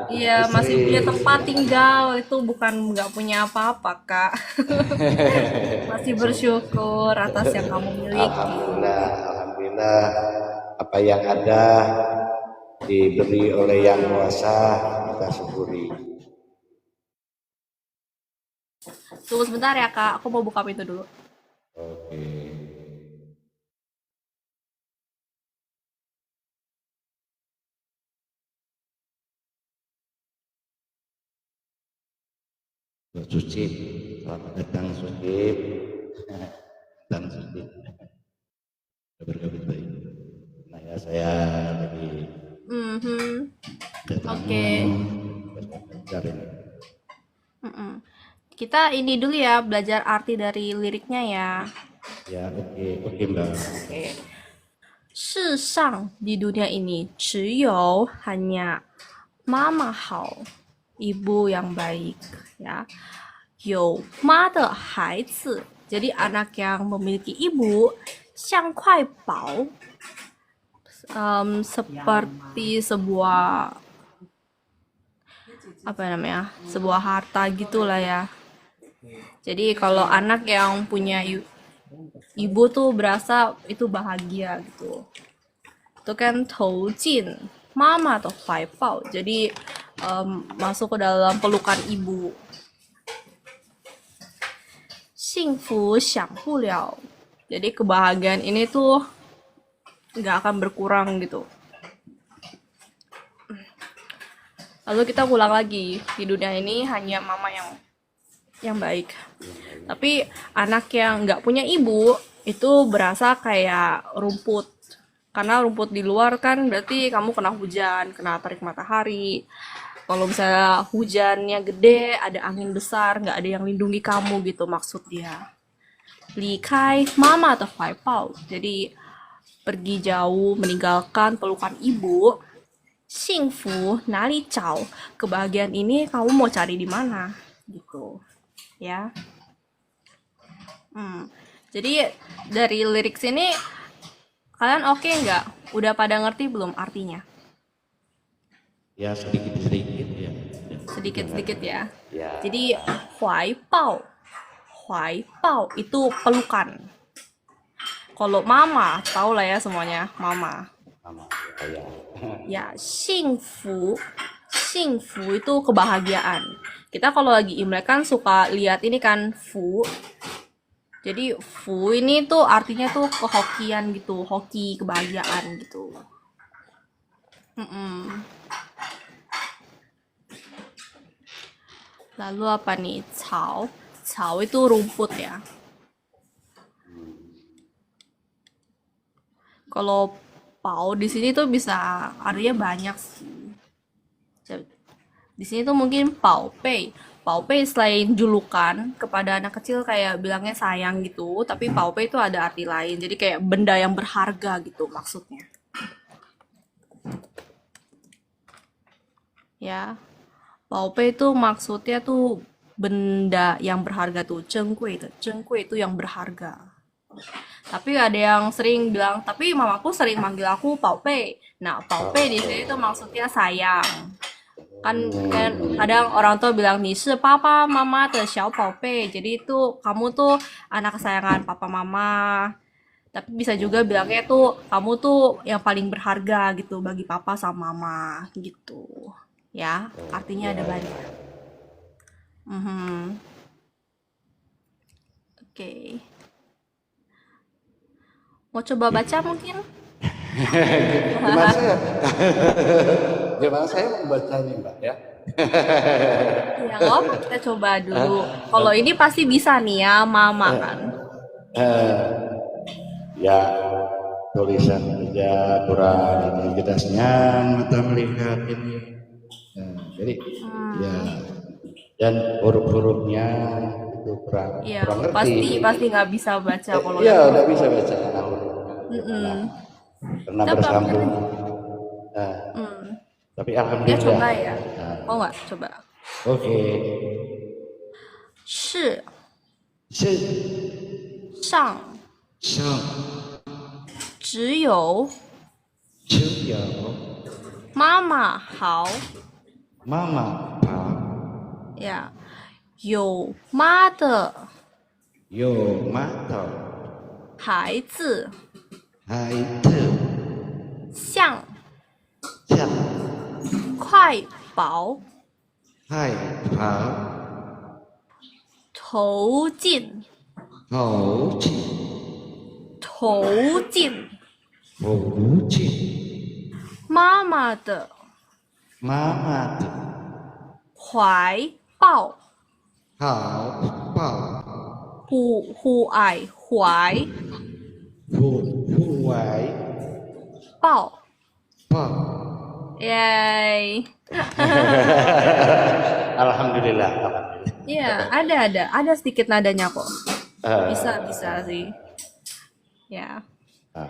iya masih punya tempat tinggal, itu bukan nggak punya apa-apa kak. Masih bersyukur atas yang kamu miliki. alhamdulillah apa yang ada diberi oleh yang kuasa kita syukuri. Tunggu sebentar ya kak, aku mau buka pintu dulu. Oke. Suci, selamat datang Suci. Dan Suci. Kabar baik. Nah ya saya lagi datang. Oke. Belajar ini. Kita ini dulu ya, belajar arti dari liriknya ya. Ya oke mbak. Oke. 世上 di dunia ini 只有 hanya mama 好 ibu yang baik ya. 有妈的孩子 jadi anak yang memiliki ibu 像块宝 seperti sebuah apa namanya, sebuah harta gitulah ya. Jadi kalau anak yang punya ibu tuh berasa itu bahagia gitu. Itu kan 投进 mama atau 怀抱, jadi masuk ke dalam pelukan ibu. 幸福享不了, jadi kebahagiaan ini tuh nggak akan berkurang gitu. Lalu kita ulang lagi, di dunia ini hanya mama yang baik. Tapi anak yang nggak punya ibu itu berasa kayak rumput. Karena rumput di luar kan berarti kamu kena hujan, kena terik matahari. Kalau misalnya hujannya gede, ada angin besar, nggak ada yang lindungi kamu gitu maksud dia. 离开 mama atau 怀抱, jadi pergi jauh, meninggalkan pelukan ibu. 幸福哪里找, kebahagiaan ini kamu mau cari di mana gitu ya. Jadi dari lirik sini kalian oke nggak? Udah pada ngerti belum artinya? Ya sedikit-sedikit ya. Sedikit-sedikit ya. Ya. Jadi 怀抱 itu pelukan. Kalau mama, tau lah ya semuanya, mama. Mama ya. Ya, 幸福 itu kebahagiaan. Kita kalau lagi Imlek kan suka lihat ini kan fu. Jadi fu ini tuh artinya tuh kehokian gitu, hoki, kebahagiaan gitu. Lalu apa nih? Cao itu rumput ya. Kalau pao di sini tuh bisa artinya banyak sih. Di sini tuh mungkin pao pei selain julukan kepada anak kecil kayak bilangnya sayang gitu, tapi pao pei itu ada arti lain. Jadi kayak benda yang berharga gitu maksudnya. Ya. Pao pei itu maksudnya tuh benda yang berharga tuh, 珍贵itu yang berharga. Tapi ada yang sering bilang, tapi mamaku sering manggil aku Pao Pei. Nah, Pao Pei di sini tuh maksudnya sayang. kan kadang orang tua bilang nih si papa mama de xiao宝贝, jadi itu kamu tuh anak kesayangan papa mama, tapi bisa juga bilangnya tuh kamu tuh yang paling berharga gitu bagi papa sama mama gitu ya, artinya ada banyak. Mhm. Oke, mau coba baca mungkin? Gimana saya? Gimana saya membacanya Mbak ya? Ya nggak apa, kita coba dulu. Kalau ini pasti bisa nih ya, mama kan. Eh, ya tulisan aja kurang jelasnya mata melihat ini. Jadi ya dan huruf-hurufnya itu kurang Iya, kurang ngerti. pasti nggak bisa baca kalau Iya nggak udah gitu. bisa baca hurufnya Mm-mm. karena Coba mungkin bersambung. aja. Nah, Hmm. tapi Ya alhamdulillah. coba ya. Nah, Oh nggak coba. oke. 是 是 上 上只有只有妈妈好 妈妈好，呀，有妈的有妈的孩子孩子像像快跑快跑投进投进投进投进妈妈的妈妈的怀抱，好抱，怀户外抱，抱。耶！ Alhamdulillah, alhamdulillah. Iya, ada sedikit nadanya kok. Eh, Bisa sih. Ya. nah,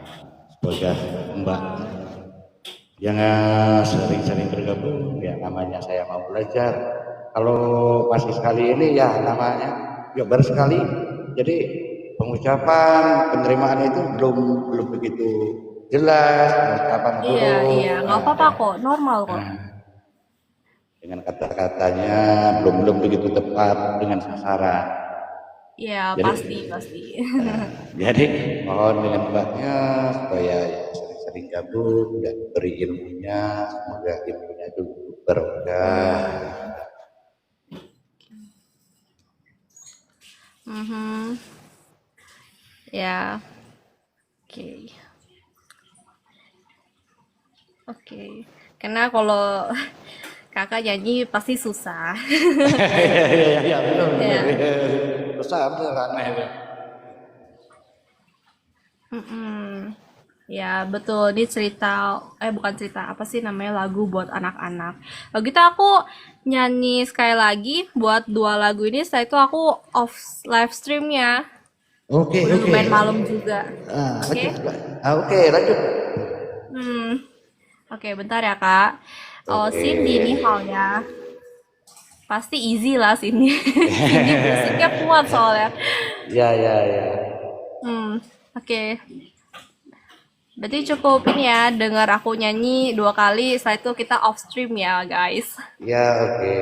semoga Mbak yang sering-sering bergabung, ya namanya saya mau belajar. Kalau masih sekali ini ya namanya ya baru sekali, jadi pengucapan penerimaan itu belum begitu jelas pengucapan huruf. Iya, nggak apa-apa kok, normal kok. Dengan kata-katanya belum begitu tepat dengan sasaran. Iya, Jadi- pasti. Jadi mohon dengan Mbaknya supaya ya sering-sering gabung dan beri ilmunya, semoga ilmunya itu berkah. Mhm. Ya. Oke. Karena kalau kakak nyanyi pasti susah. Iya benar. Iya. Susah beneran. Mm-mm. Ya betul, ini cerita, bukan cerita, apa sih namanya, lagu buat anak-anak. Kalau gitu aku nyanyi sekali lagi buat 2 lagu ini, setelah itu aku off live streamnya. Oke. Udah lumayan malam juga. Oke? Oke, lanjut. Oke, bentar ya kak. Oh, Oke. Cindy nih halnya. Pasti easy lah Cindy. Cindy musiknya kuat soalnya. Ya. Oke. Berarti cukup ini ya, dengar aku nyanyi 2 kali, setelah itu kita off stream ya guys. Ya, oke.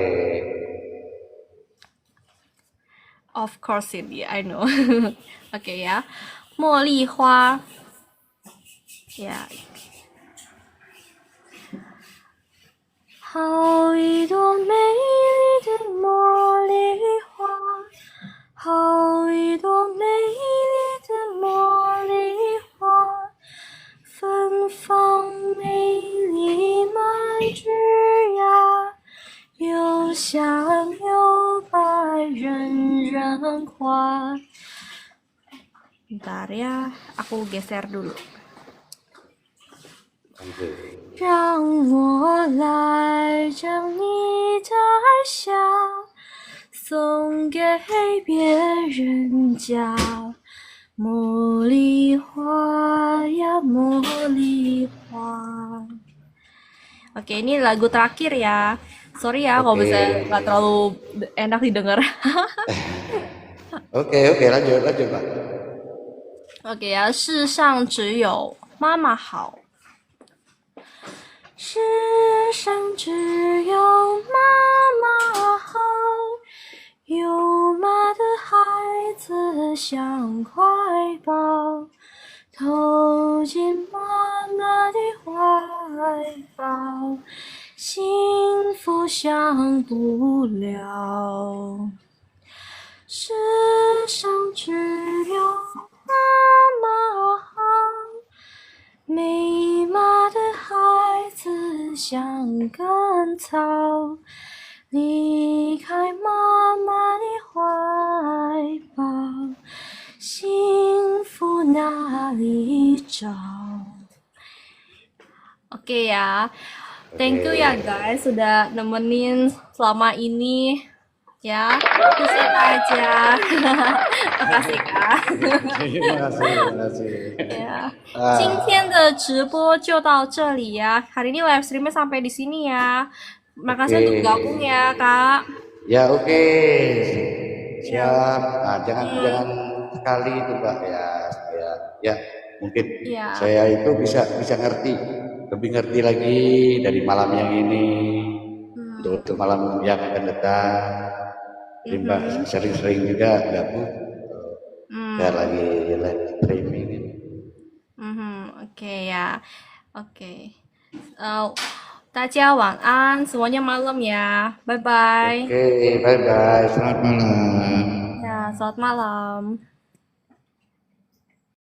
Of course Cindy, I know. Oke ya. 茉莉花. Ya. 好一朵美丽的茉莉花，好一朵美丽的茉莉花，芬芳美丽满枝桠，又香又白人花。Bentar ya, aku geser dulu. 让我来将你的爱笑送给别人家，茉莉花呀茉莉花。Oke, ini lagu terakhir ya. Sorry ya kalau Oke. misalnya nggak terlalu enak didengar. Oke, lanjut Pak. Oke ya, 世上只有妈妈好。世上只有妈妈好，有妈的孩子像怀抱，投进妈妈的怀抱，幸福享不了。世上只有妈妈好，没妈的孩子像根草，离开妈妈的怀抱，幸福哪里找？Oke ya, thank you ya guys sudah nemenin selama ini ya. Pusing aja. Makasih Kak. Terima kasih, terima kasih. 呀， Ah, 今天的直播就到这里ya. Hari ini live streamnya sampai di sini ya. Makasih untuk gabung ya Kak. ya oke, siap. Nah, jangan sekali itu Pak ya, ya mungkin Iya. saya itu bisa ngerti, lebih ngerti lagi dari malam yang ini untuk malam yang akan datang. Jadi Mbak sering-sering juga gabung. Saya lagi live streaming ini. Oke ya. Oke. 大家晚安, semuanya malam ya. Bye bye. Oke, bye bye. Selamat malam. Ya, selamat malam.